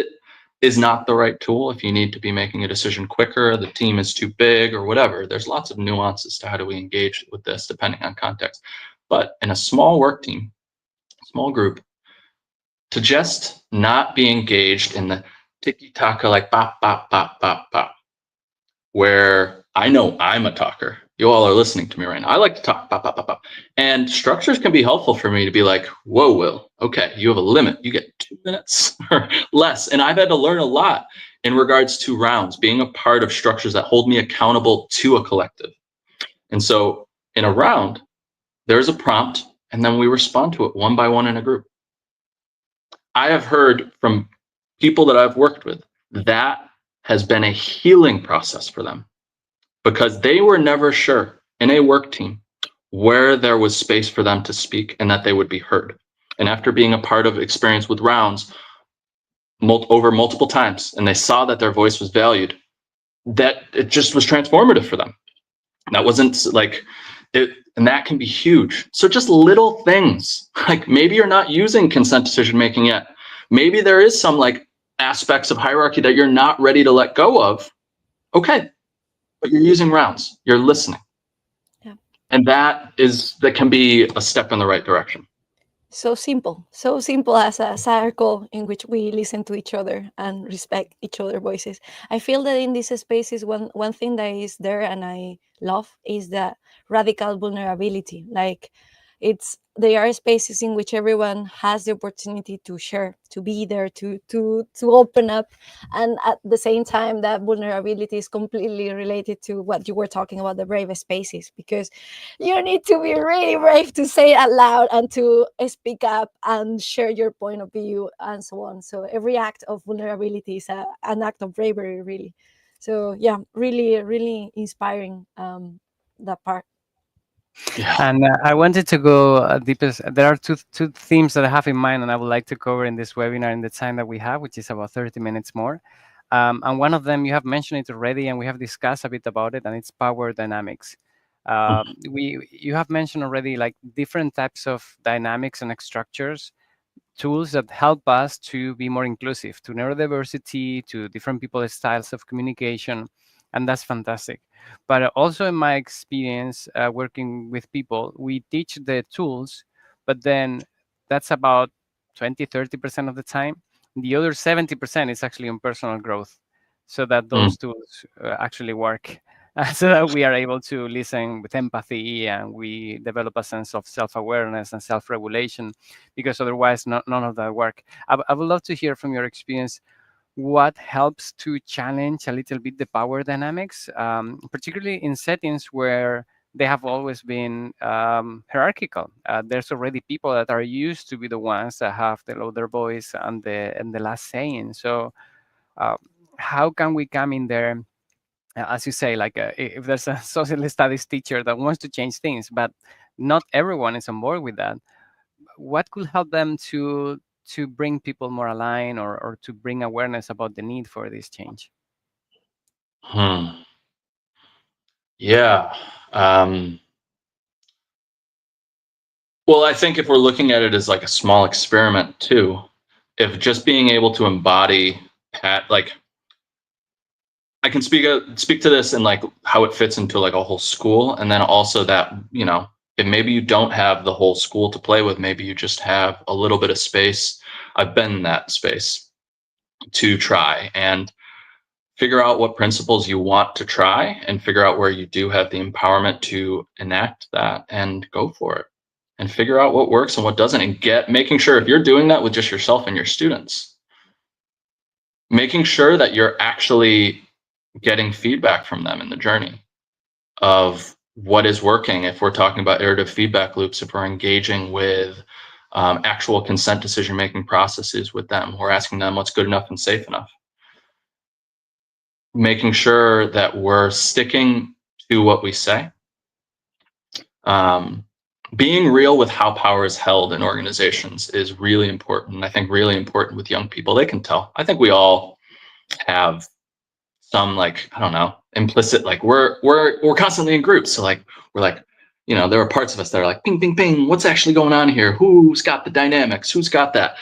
is not the right tool if you need to be making a decision quicker, the team is too big or whatever. There's lots of nuances to how do we engage with this depending on context. But in a small work team, small group, to just not be engaged in the tiki-taka, like bop, bop, bop, bop, bop, where I know I'm a talker. You all are listening to me right now. I like to talk, bop, bop, bop, bop. And structures can be helpful for me to be like, whoa, Will, okay, you have a limit. You get 2 minutes or less. And I've had to learn a lot in regards to rounds, being a part of structures that hold me accountable to a collective. And so in a round, there's a prompt, and then we respond to it one by one in a group. I have heard from people that I've worked with that has been a healing process for them, because they were never sure in a work team where there was space for them to speak and that they would be heard. And after being a part of experience with rounds over multiple times, and they saw that their voice was valued, that it just was transformative for them. That wasn't like it, and that can be huge. So just little things, like maybe you're not using consent decision making yet. Maybe there is some like aspects of hierarchy that you're not ready to let go of. Okay, but you're using rounds, you're listening. Yeah. And that can be a step in the right direction. So simple as a circle in which we listen to each other and respect each other's voices. I feel that in this space is one thing that is there and I love is that radical vulnerability. Like they are spaces in which everyone has the opportunity to share, to be there, to open up, and at the same time that vulnerability is completely related to what you were talking about, the brave spaces, because you need to be really brave to say it out loud and to speak up and share your point of view and so on. So every act of vulnerability is an act of bravery, really. So yeah, really, really inspiring, that part. Yeah. And I wanted to go deepest. There are two themes that I have in mind, and I would like to cover in this webinar in the time that we have, which is about 30 minutes more. And one of them, you have mentioned it already, and we have discussed a bit about it, and it's power dynamics. You have mentioned already like different types of dynamics and structures, tools that help us to be more inclusive, to neurodiversity, to different people's styles of communication, and that's fantastic. But also in my experience working with people, we teach the tools, but then that's about 20-30% of the time. The other 70% is actually on personal growth, so that those tools actually work. So that we are able to listen with empathy and we develop a sense of self-awareness and self-regulation, because otherwise none of that work. I would love to hear from your experience what helps to challenge a little bit the power dynamics, particularly in settings where they have always been hierarchical. There's already people that are used to be the ones that have the louder voice and the last saying. So how can we come in there, as you say, like if there's a social studies teacher that wants to change things, but not everyone is on board with that, what could help them to bring people more aligned, or to bring awareness about the need for this change? Yeah. Well, I think if we're looking at it as like a small experiment too, if just being able to embody like I can speak to this and like how it fits into like a whole school, and then also that, you know, if maybe you don't have the whole school to play with, maybe you just have a little bit of space. I've been in that space to try and figure out what principles you want to try and figure out where you do have the empowerment to enact that and go for it and figure out what works and what doesn't, and making sure if you're doing that with just yourself and your students, making sure that you're actually getting feedback from them in the journey of what is working. If we're talking about iterative feedback loops, if we're engaging with actual consent decision-making processes with them, we're asking them what's good enough and safe enough. Making sure that we're sticking to what we say. Being real with how power is held in organizations is really important. I think really important with young people. They can tell. I think we all have some, like, I don't know, implicit, like we're constantly in groups. So like, we're like, you know, there are parts of us that are like, ping, ping, ping, what's actually going on here? Who's got the dynamics? Who's got that?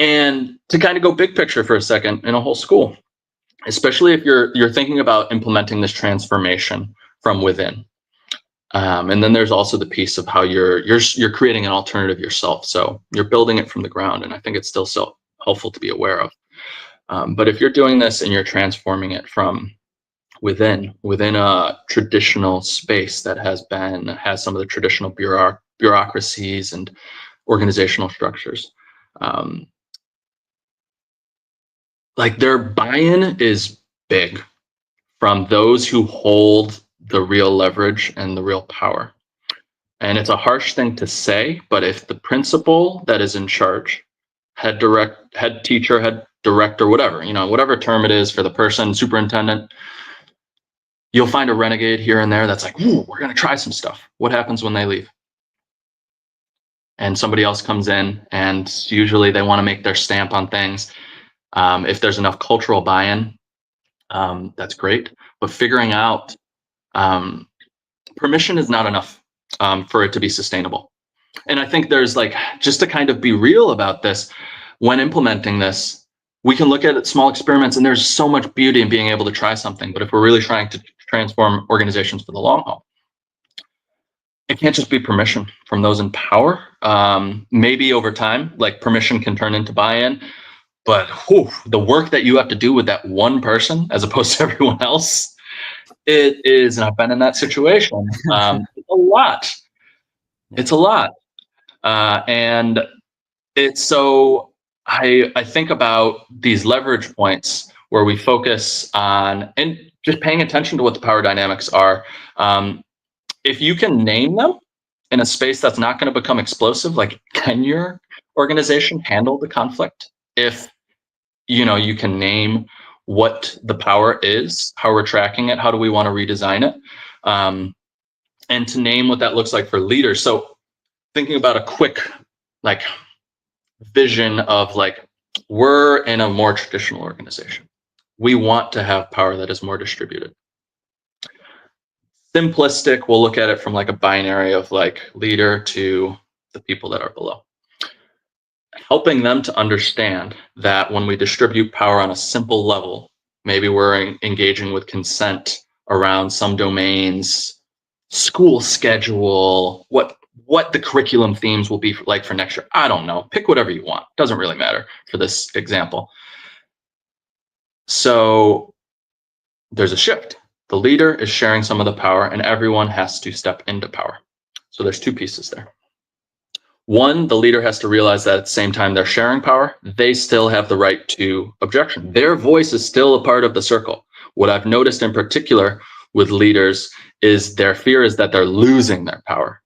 And to kind of go big picture for a second in a whole school, especially if you're thinking about implementing this transformation from within. And then there's also the piece of how you're creating an alternative yourself. So you're building it from the ground, and I think it's still so helpful to be aware of. But if you're doing this and you're transforming it from within a traditional space that has some of the traditional bureaucracies and organizational structures, like their buy-in is big from those who hold the real leverage and the real power. And it's a harsh thing to say, but if the principal that is in charge, head teacher, head director, whatever, whatever term it is for the person, superintendent, you'll find a renegade here and there that's like, ooh, we're going to try some stuff. What happens when they leave? And somebody else comes in, and usually they want to make their stamp on things. If there's enough cultural buy-in, that's great. But figuring out permission is not enough for it to be sustainable. And I think there's just to kind of be real about this, when implementing this, we can look at small experiments, and there's so much beauty in being able to try something. But if we're really trying to transform organizations for the long haul, it can't just be permission from those in power. Maybe over time, permission can turn into buy-in, but the work that you have to do with that one person as opposed to everyone else, it is, and I've been in that situation, it's a lot. It's a lot. And it's so, I think about these leverage points where we focus on, and just paying attention to what the power dynamics are. If you can name them in a space that's not going to become explosive, can your organization handle the conflict? If you can name what the power is, how we're tracking it, how do we want to redesign it, and to name what that looks like for leaders. So thinking about a quick vision of we're in a more traditional organization. We want to have power that is more distributed. Simplistic, we'll look at it from a binary of leader to the people that are below. Helping them to understand that when we distribute power on a simple level, maybe we're engaging with consent around some domains, school schedule, what the curriculum themes will be for next year. I don't know. Pick whatever you want. Doesn't really matter for this example. So there's a shift. The leader is sharing some of the power, and everyone has to step into power. So there's two pieces there. One, the leader has to realize that at the same time they're sharing power, they still have the right to objection. Their voice is still a part of the circle. What I've noticed in particular with leaders is their fear is that they're losing their power.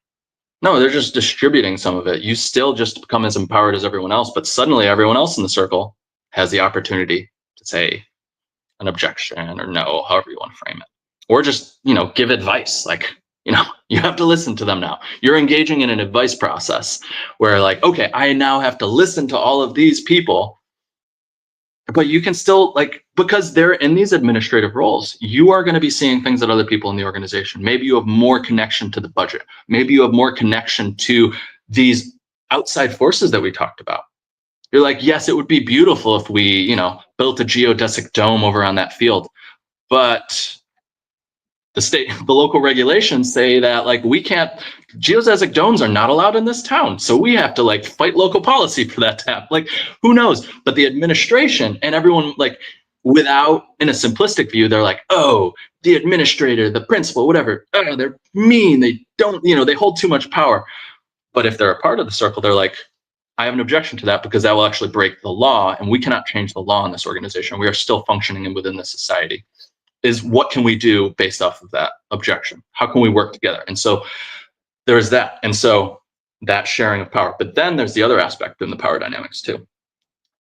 No, they're just distributing some of it. You still just become as empowered as everyone else, but suddenly everyone else in the circle has the opportunity to say an objection or no, however you want to frame it. Or just, give advice. You have to listen to them now. You're engaging in an advice process where okay, I now have to listen to all of these people, but you can still because they're in these administrative roles, you are going to be seeing things that other people in the organization. Maybe you have more connection to the budget. Maybe you have more connection to these outside forces that we talked about. You're yes, it would be beautiful if we, built a geodesic dome over on that field, but the local regulations say that we can't, geodesic domes are not allowed in this town. So we have to fight local policy for that to happen. Who knows? But the administration and everyone without, in a simplistic view, they're oh, the administrator, the principal, whatever, they're mean. They don't, they hold too much power. But if they're a part of the circle, they're I have an objection to that because that will actually break the law, and we cannot change the law in this organization. We are still functioning within the society. Is what can we do based off of that objection? How can we work together? And so there's that. And so that sharing of power. But then there's the other aspect in the power dynamics too,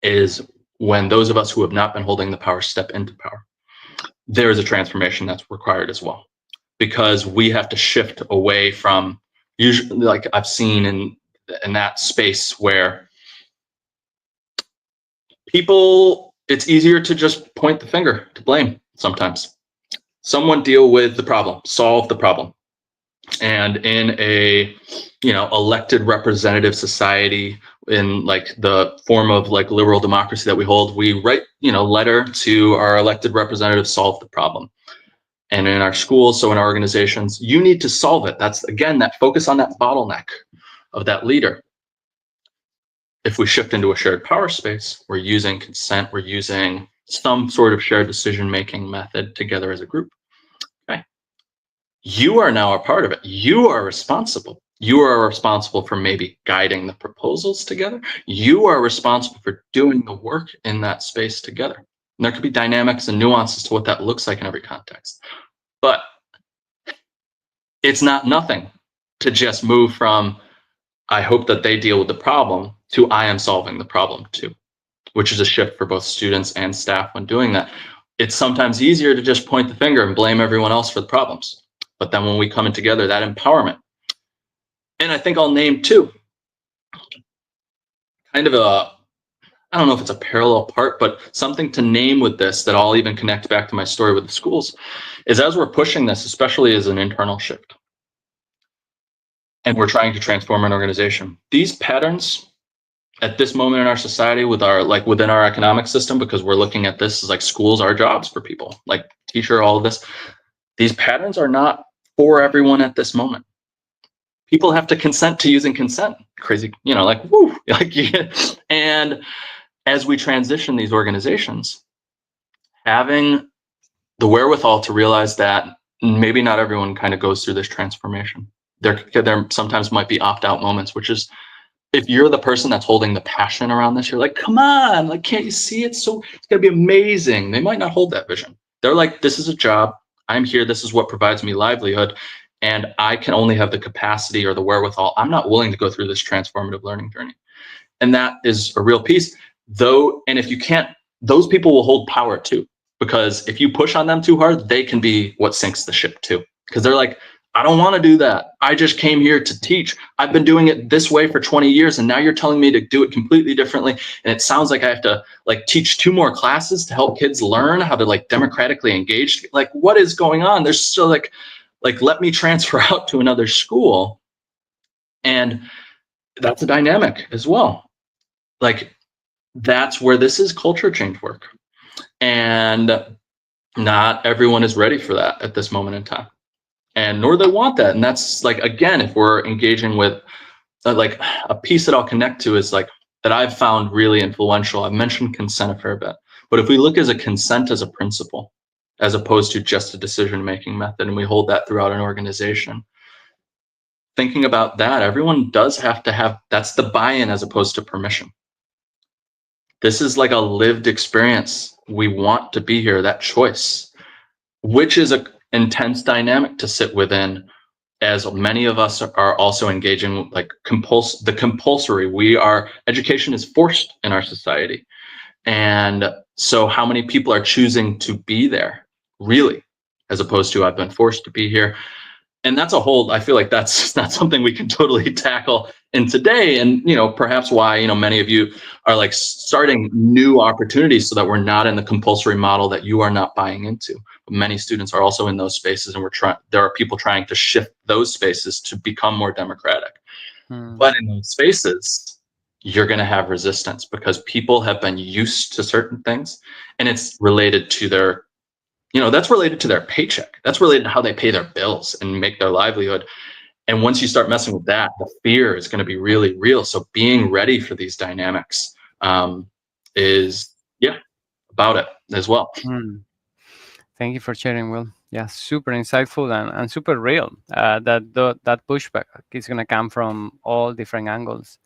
is when those of us who have not been holding the power step into power, there is a transformation that's required as well, because we have to shift away from usually I've seen in that space where people, it's easier to just point the finger, to blame sometimes. Someone deal with the problem, solve the problem. And in a, elected representative society, in like the form of like liberal democracy that we hold, we write, letter to our elected representatives, solve the problem. And in our schools, so in our organizations, you need to solve it. That's, again, that focus on that bottleneck of that leader. If we shift into a shared power space, we're using consent, we're using some sort of shared decision-making method together as a group. Okay. You are now a part of it. You are responsible. You are responsible for maybe guiding the proposals together. You are responsible for doing the work in that space together. And there could be dynamics and nuances to what that looks like in every context. But it's not nothing to just move from, I hope that they deal with the problem, to I am solving the problem too, which is a shift for both students and staff when doing that. It's sometimes easier to just point the finger and blame everyone else for the problems. But then when we come in together, that empowerment. And I think I'll name two, kind of a, I don't know if it's a parallel part, but something to name with this that I'll even connect back to my story with the schools, is as we're pushing this, especially as an internal shift, and we're trying to transform an organization, these patterns at this moment in our society, with our, like, within our economic system, because we're looking at this as like schools are jobs for people, like teacher, all of this, these patterns are not for everyone at this moment. People have to consent to using consent. Crazy, like, woo, like, yeah. And as we transition these organizations, having the wherewithal to realize that maybe not everyone kind of goes through this transformation. There sometimes might be opt-out moments, which is, if you're the person that's holding the passion around this, you're like, come on, like, can't you see it? So it's gonna be amazing. They might not hold that vision. They're like, this is a job. I'm here. This is what provides me livelihood. And I can only have the capacity or the wherewithal. I'm not willing to go through this transformative learning journey. And that is a real piece, though. And if you can't, those people will hold power too, because if you push on them too hard, they can be what sinks the ship too. Because they're like, I don't want to do that. I just came here to teach. I've been doing it this way for 20 years. And now you're telling me to do it completely differently. And it sounds like I have to like teach 2 more classes to help kids learn how to like democratically engage. Like, what is going on? There's still like, let me transfer out to another school. And that's a dynamic as well. Like, that's where this is culture change work. And not everyone is ready for that at this moment in time. And nor they want that. And that's like, again, if we're engaging with like a piece that I'll connect to is like that I've found really influential. I've mentioned consent a fair bit, but if we look as a consent as a principle, as opposed to just a decision-making method, and we hold that throughout an organization, thinking about that, everyone does have to have, that's the buy-in as opposed to permission. This is like a lived experience. We want to be here, that choice, which is a intense dynamic to sit within, as many of us are also engaging like the compulsory. Education is forced in our society. And so how many people are choosing to be there, really, as opposed to I've been forced to be here? And that's a whole, I feel like that's not something we can totally tackle in today. And, perhaps why, many of you are like starting new opportunities so that we're not in the compulsory model that you are not buying into. But many students are also in those spaces, and there are people trying to shift those spaces to become more democratic. But in those spaces, you're going to have resistance because people have been used to certain things, and it's related to their, that's related to their paycheck. That's related to how they pay their bills and make their livelihood. And once you start messing with that, the fear is going to be really real. So being ready for these dynamics is, about it as well. Thank you for sharing, Will. Yeah, super insightful and super real. That pushback is going to come from all different angles.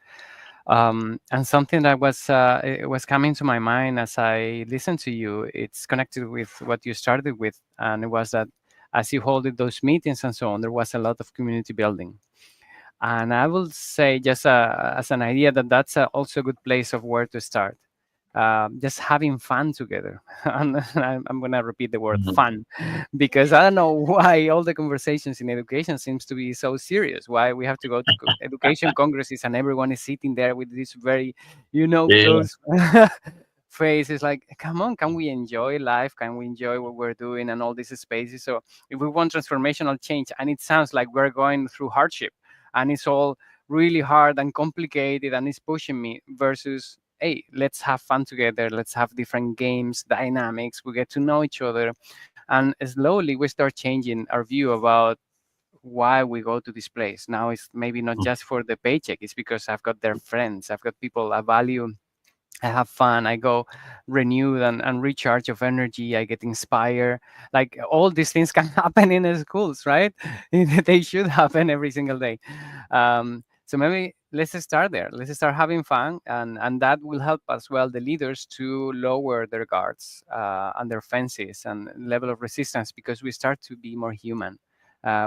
And something that it was coming to my mind as I listened to you, it's connected with what you started with, and it was that as you hold those meetings and so on, there was a lot of community building. And I will say, just as an idea, that's also a good place of where to start. Just having fun together. And I'm going to repeat the word fun, because I don't know why all the conversations in education seems to be so serious. Why we have to go to education congresses and everyone is sitting there with this very, close face is like, come on, can we enjoy life? Can we enjoy what we're doing and all these spaces? So if we want transformational change, and it sounds like we're going through hardship and it's all really hard and complicated and it's pushing me, versus, hey, let's have fun together, let's have different games, dynamics, we get to know each other, and slowly we start changing our view about why we go to this place. Now it's maybe not just for the paycheck, it's because I've got their friends, I've got people I value, I have fun, I go renewed and recharge of energy, I get inspired. Like all these things can happen in the schools, right? They should happen every single day. So maybe let's start there. Let's start having fun, and that will help as well the leaders to lower their guards and their fences and level of resistance, because we start to be more human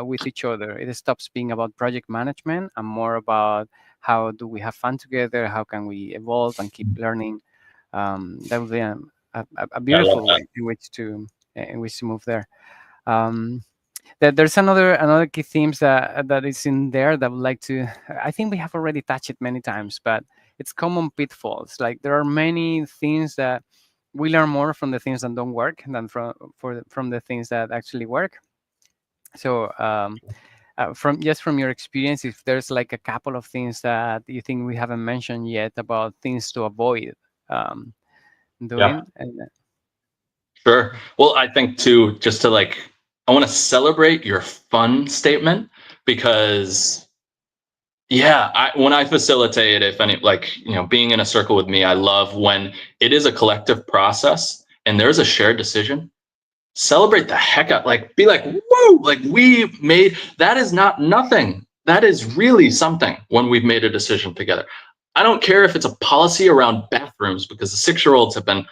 with each other. It stops being about project management and more about how do we have fun together, how can we evolve and keep learning. That would be a I love beautiful way in which to move there. um, there's another key themes that is in there that I would like to, I think we have already touched it many times, but it's common pitfalls. Like there are many things that we learn more from the things that don't work than from the things that actually work. So from your experience, if there's like a couple of things that you think we haven't mentioned yet about things to avoid um, Yeah, doing. And sure. Well, I think too, just to like, I want to celebrate your fun statement because yeah, when I facilitate, if any, like, being in a circle with me, I love when it is a collective process and there's a shared decision. Celebrate the heck out, like, be like, whoa, like we made that is not nothing. That is really something when we've made a decision together. I don't care if it's a policy around bathrooms because the 6-year-olds have been,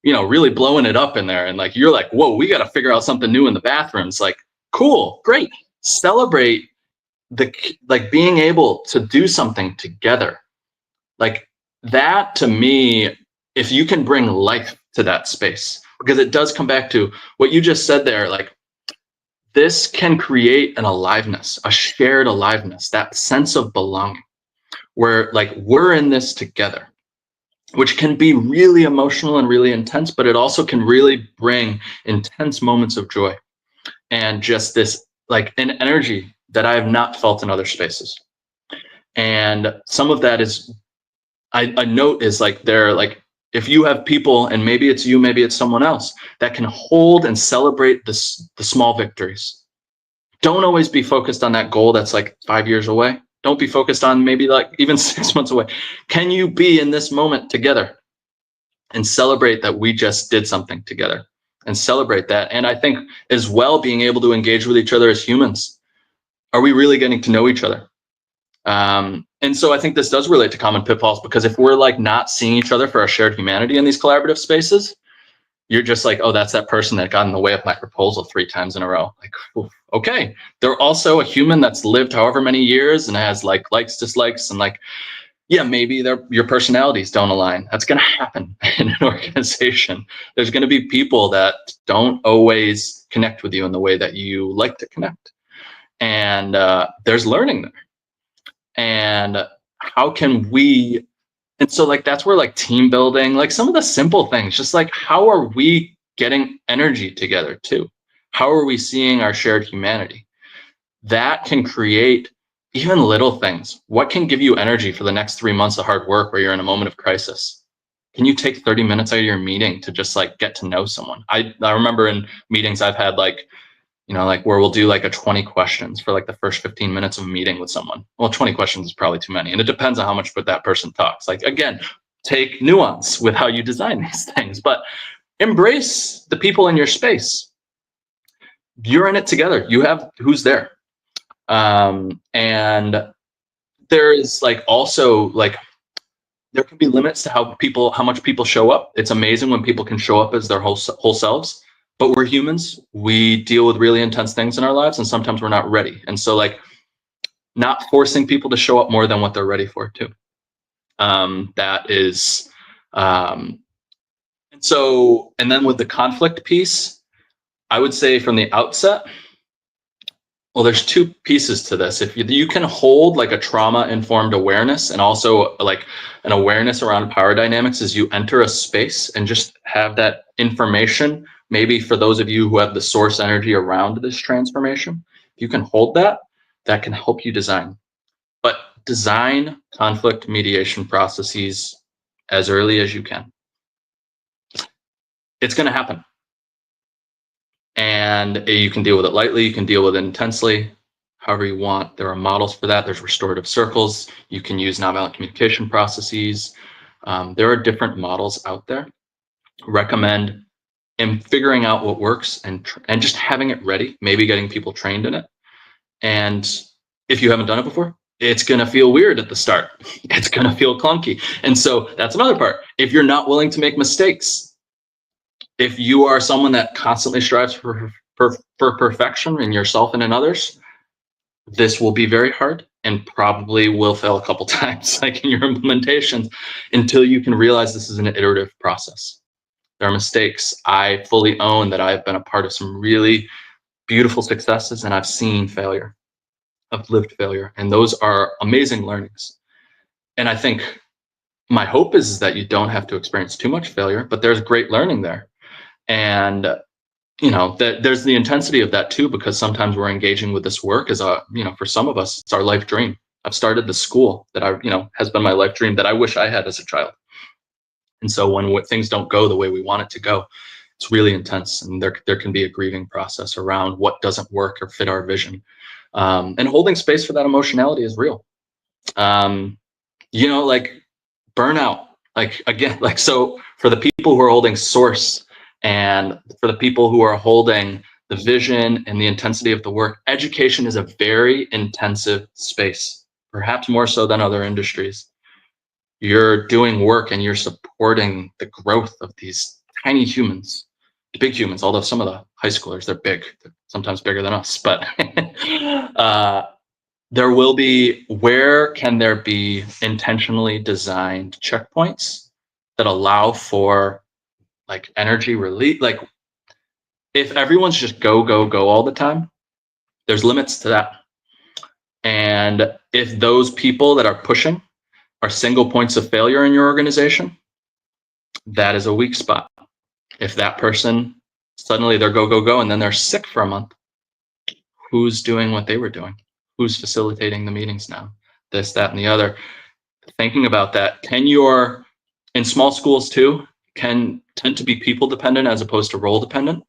really blowing it up in there. And like, you're like, whoa, we got to figure out something new in the bathrooms. Like, cool, great. Celebrate the like being able to do something together, like that. To me, if you can bring life to that space, because it does come back to what you just said there, like this can create an aliveness, a shared aliveness, that sense of belonging where like we're in this together, which can be really emotional and really intense, but it also can really bring intense moments of joy and just this like an energy that I have not felt in other spaces. And some of that is, I note is like they're like, if you have people, and maybe it's you, maybe it's someone else, that can hold and celebrate the small victories. Don't always be focused on that goal that's like 5 years away. Don't be focused on maybe like even 6 months away. Can you be in this moment together and celebrate that we just did something together and celebrate that? And I think as well, being able to engage with each other as humans. Are we really getting to know each other? And so I think this does relate to common pitfalls, because if we're like not seeing each other for our shared humanity in these collaborative spaces, you're just like, oh, that's that person that got in the way of my proposal 3 times in a row. Like, oof, okay, they're also a human that's lived however many years and has like likes, dislikes, and like, yeah, maybe your personalities don't align. That's going to happen in an organization. There's going to be people that don't always connect with you in the way that you like to connect, and there's learning there. And how can we, and so like that's where like team building, like some of the simple things, just like how are we getting energy together too? How are we seeing our shared humanity? That can create even little things. What can give you energy for the next 3 months of hard work where you're in a moment of crisis? Can you take 30 minutes out of your meeting to just like get to know someone? I remember in meetings I've had like, like where we'll do like a 20 questions for like the first 15 minutes of a meeting with someone. Well, 20 questions is probably too many. And it depends on how much but that person talks. Like, again, take nuance with how you design these things, but embrace the people in your space. You're in it together. You have who's there. And there is like also like, there can be limits to how much people show up. It's amazing when people can show up as their whole selves. But we're humans. We deal with really intense things in our lives, and sometimes we're not ready. And so, like, not forcing people to show up more than what they're ready for, too. That is, and then with the conflict piece, I would say from the outset, Well, there's two pieces to this. If you can hold like a trauma-informed awareness and also like an awareness around power dynamics as you enter a space and just have that information, maybe for those of you who have the source energy around this transformation, if you can hold that, that can help you design. But design conflict mediation processes as early as you can. It's going to happen. And you can deal with it lightly, you can deal with it intensely, however you want. There are models for that. There's restorative circles. You can use nonviolent communication processes. There are different models out there. Recommend in figuring out what works and just having it ready, maybe getting people trained in it. And if you haven't done it before, it's going to feel weird at the start. It's going to feel clunky. And so that's another part. If you're not willing to make mistakes, if you are someone that constantly strives for perfection in yourself and in others, this will be very hard and probably will fail a couple times, like in your implementations, until you can realize this is an iterative process. There are mistakes. I fully own that I've been a part of some really beautiful successes, and I've seen failure. I've lived failure, and those are amazing learnings. And I think my hope is that you don't have to experience too much failure, but there's great learning there. And that there's the intensity of that too, because sometimes we're engaging with this work as for some of us, it's our life dream. I've started the school that has been my life dream that I wish I had as a child. And so when things don't go the way we want it to go, it's really intense, and there can be a grieving process around what doesn't work or fit our vision. And holding space for that emotionality is real. Like burnout, so for the people who are holding source, and for the people who are holding the vision and the intensity of the work, education is a very intensive space, perhaps more so than other industries. You're doing work and you're supporting the growth of these tiny humans, big humans, although some of the high schoolers, they're big, they're sometimes bigger than us, but where can there be intentionally designed checkpoints that allow for like energy release? Like if everyone's just go all the time, there's limits to that. And if those people that are pushing are single points of failure in your organization, that is a weak spot. If that person suddenly they're go and then they're sick for a month, who's doing what they were doing? Who's facilitating the meetings now? This, that, and the other. Thinking about that, in small schools too, can tend to be people dependent as opposed to role dependent.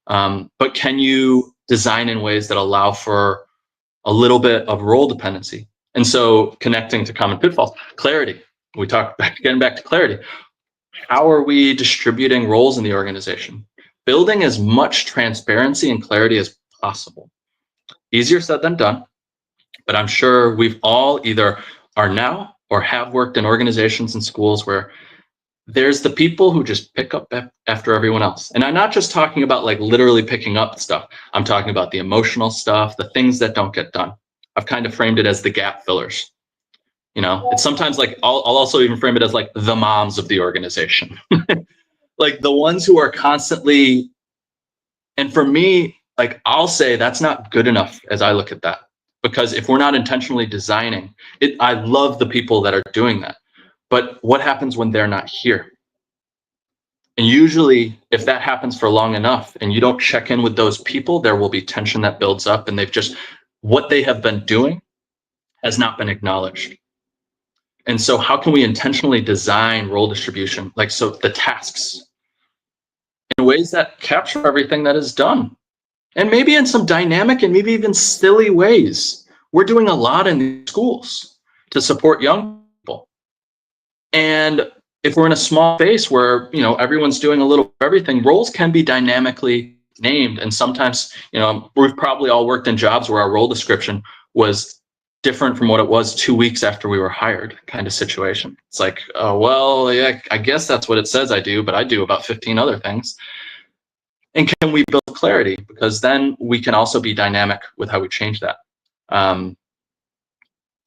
But can you design in ways that allow for a little bit of role dependency? And so connecting to common pitfalls, clarity. We talked getting back to clarity. How are we distributing roles in the organization? Building as much transparency and clarity as possible. Easier said than done, but I'm sure we've all either are now or have worked in organizations and schools where there's the people who just pick up after everyone else. And I'm not just talking about like literally picking up stuff. I'm talking about the emotional stuff, the things that don't get done. I've kind of framed it as the gap fillers. It's sometimes like, I'll also even frame it as like the moms of the organization. Like the ones who are constantly, and for me, like I'll say that's not good enough as I look at that. Because if we're not intentionally designing it, I love the people that are doing that. But what happens when they're not here? And usually if that happens for long enough and you don't check in with those people, there will be tension that builds up, and what they have been doing has not been acknowledged. And so how can we intentionally design role distribution? Like, so the tasks in ways that capture everything that is done, and maybe in some dynamic and maybe even silly ways. We're doing a lot in the schools to support young people. And if we're in a small space where, everyone's doing a little of everything, roles can be dynamically named. And sometimes, we've probably all worked in jobs where our role description was different from what it was 2 weeks after we were hired, kind of situation. It's like, well, yeah, I guess that's what it says I do, but I do about 15 other things. And can we build clarity? Because then we can also be dynamic with how we change that. And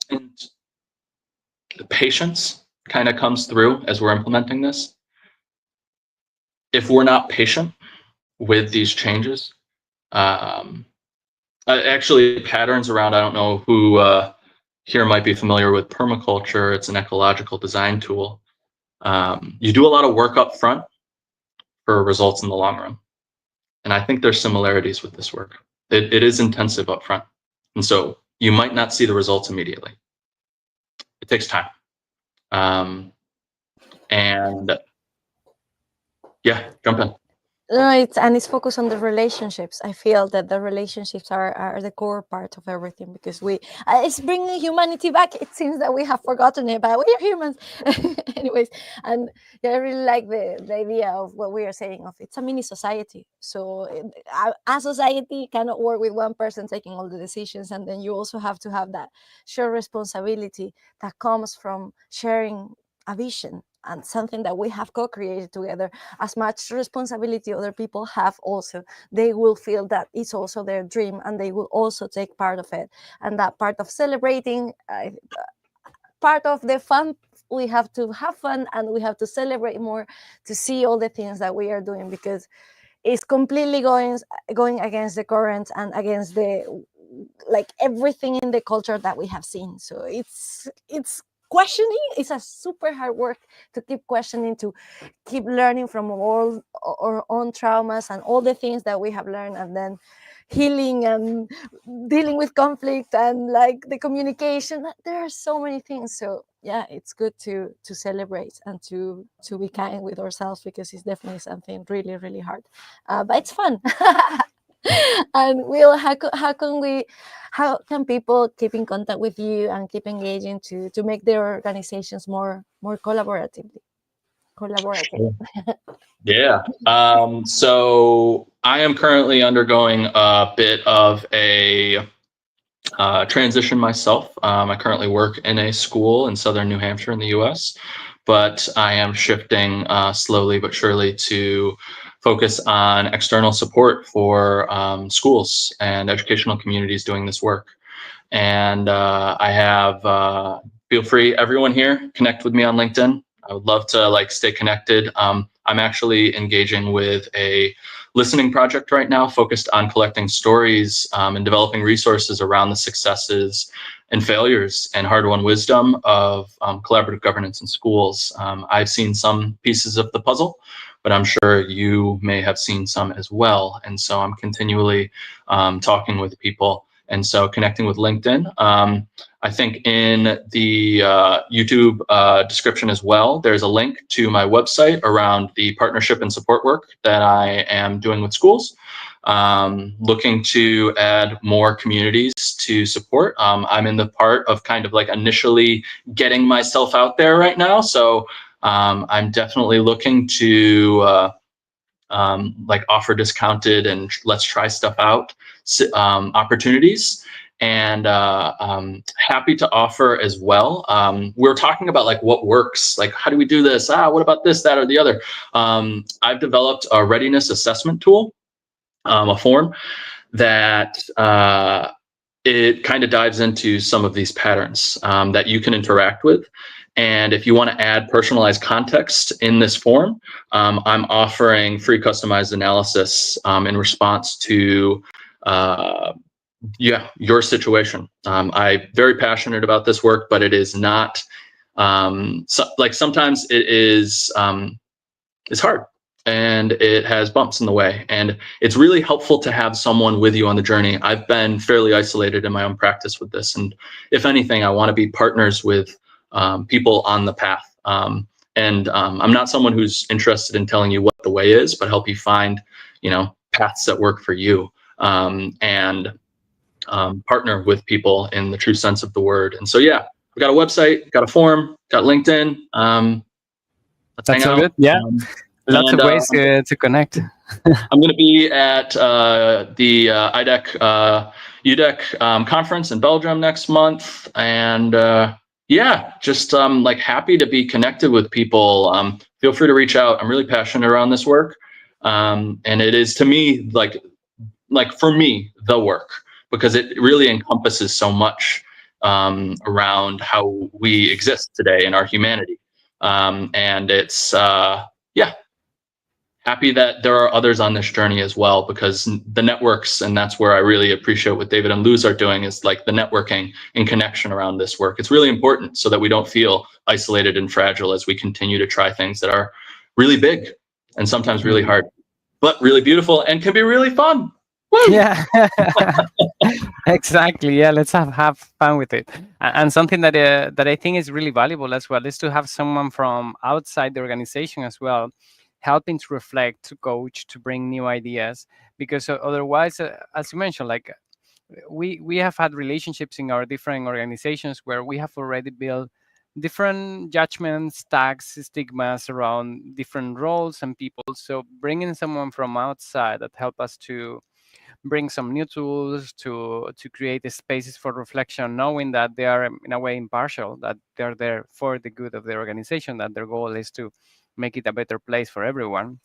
the patience kind of comes through as we're implementing this. If we're not patient with these changes, Actually, patterns around, I don't know who here might be familiar with permaculture. It's an ecological design tool. You do a lot of work up front for results in the long run. And I think there's similarities with this work. It is intensive up front. And so you might not see the results immediately. It takes time. And yeah, jump in. No, it's focused on the relationships. I feel that the relationships are the core part of everything, because it's bringing humanity back. It seems that we have forgotten it, but we are humans. Anyways, and yeah, I really like the idea of what we are saying of it's a mini society. So a society cannot work with one person taking all the decisions, and then you also have to have that shared responsibility that comes from sharing a vision and something that we have co-created together. As much responsibility other people have, also they will feel that it's also their dream, and they will also take part of it. And that part of celebrating, part of the fun, we have to have fun, and we have to celebrate more, to see all the things that we are doing, because it's completely going against the current and against the, like, everything in the culture that we have seen. So it's questioning. It's a super hard work to keep questioning, to keep learning from all our own traumas and all the things that we have learned, and then healing and dealing with conflict and like the communication. There are so many things. So yeah, it's good to celebrate and to be kind with ourselves, because it's definitely something really, really hard, but it's fun. And Will, how can people keep in contact with you and keep engaging to make their organizations more collaborative? Sure. Yeah. So I am currently undergoing a bit of a transition myself. I currently work in a school in southern New Hampshire in the US, but I am shifting slowly but surely to focus on external support for schools and educational communities doing this work. And I have, feel free, everyone here, connect with me on LinkedIn. I would love to stay connected. I'm actually engaging with a listening project right now focused on collecting stories and developing resources around the successes and failures and hard-won wisdom of collaborative governance in schools. I've seen some pieces of the puzzle, but I'm sure you may have seen some as well. And so I'm continually talking with people. And so connecting with LinkedIn. I think in the YouTube description as well, there's a link to my website around the partnership and support work that I am doing with schools. Looking to add more communities to support. I'm in the part of kind of initially getting myself out there right now. So I'm definitely looking to offer discounted and let's try stuff out opportunities, and happy to offer as well. We're talking about what works, how do we do this? What about this, that, or the other? I've developed a readiness assessment tool, a form that it kind of dives into some of these patterns that you can interact with. And if you want to add personalized context in this form, I'm offering free customized analysis in response to your situation. I'm very passionate about this work, but it is not sometimes it is it's hard and it has bumps in the way, and it's really helpful to have someone with you on the journey. I've been fairly isolated in my own practice with this, and if anything, I want to be partners with people on the path. And I'm not someone who's interested in telling you what the way is, but help you find, paths that work for you, and partner with people in the true sense of the word. And so, yeah, we got a website, got a forum, got LinkedIn. Let's hang That's so out. good. Yeah. Lots of ways to connect. I'm going to be at the IDEC UDEC conference in Belgium next month, and yeah, just happy to be connected with people. Feel free to reach out. I'm really passionate around this work, and it is, to me, for me, the work, because it really encompasses so much around how we exist today in our humanity, and it's yeah. happy that there are others on this journey as well, because the networks, and that's where I really appreciate what David and Luz are doing, is like the networking and connection around this work. It's really important so that we don't feel isolated and fragile as we continue to try things that are really big and sometimes really hard, but really beautiful and can be really fun. Woo! Yeah, exactly. Yeah, let's have fun with it. And something that I think is really valuable as well is to have someone from outside the organization as well, helping to reflect, to coach, to bring new ideas. Because otherwise, as you mentioned, like we have had relationships in our different organizations where we have already built different judgments, tags, stigmas around different roles and people. So bringing someone from outside that help us to bring some new tools to create the spaces for reflection, knowing that they are in a way impartial, that they're there for the good of the organization, that their goal is to make it a better place for everyone.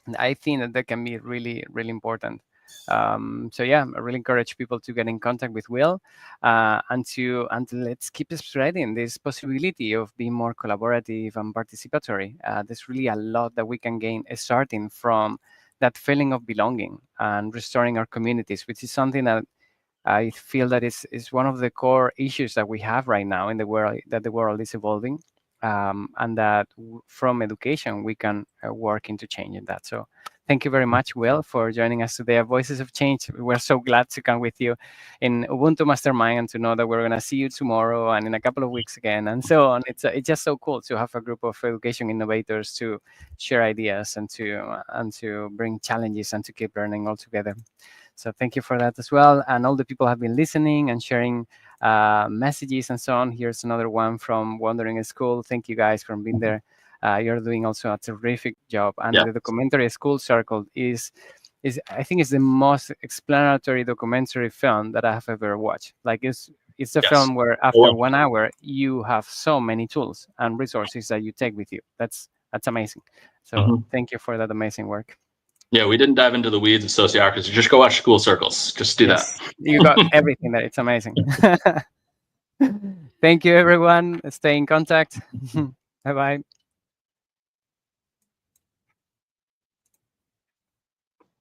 And I think that can be really, really important. So yeah, I really encourage people to get in contact with Will, and to let's keep spreading this possibility of being more collaborative and participatory. There's really a lot that we can gain starting from that feeling of belonging and restoring our communities, which is something that I feel that is one of the core issues that we have right now in the world, that the world is evolving, and that from education we can work into changing that. So thank you very much, Will, for joining us today at Voices of Change. We're so glad to come with you in Ubuntu Mastermind and to know that we're going to see you tomorrow and in a couple of weeks again and so on. It's just so cool to have a group of education innovators to share ideas and to bring challenges and to keep learning all together. So thank you for that as well. And all the people have been listening and sharing messages and so on. Here's another one from Wandering School. Thank you guys for being there. You're doing also a terrific job. And Yeah. the documentary School Circle is I think is the most explanatory documentary film that I have ever watched. Like it's a Yes. film where after 1 hour you have so many tools and resources that you take with you. That's amazing. So thank you for that amazing work. Yeah, we didn't dive into the weeds of sociocracy. Just go watch School Circles. Just do Yes, that. you got everything there. It's amazing. Thank you, everyone. Stay in contact. Bye bye.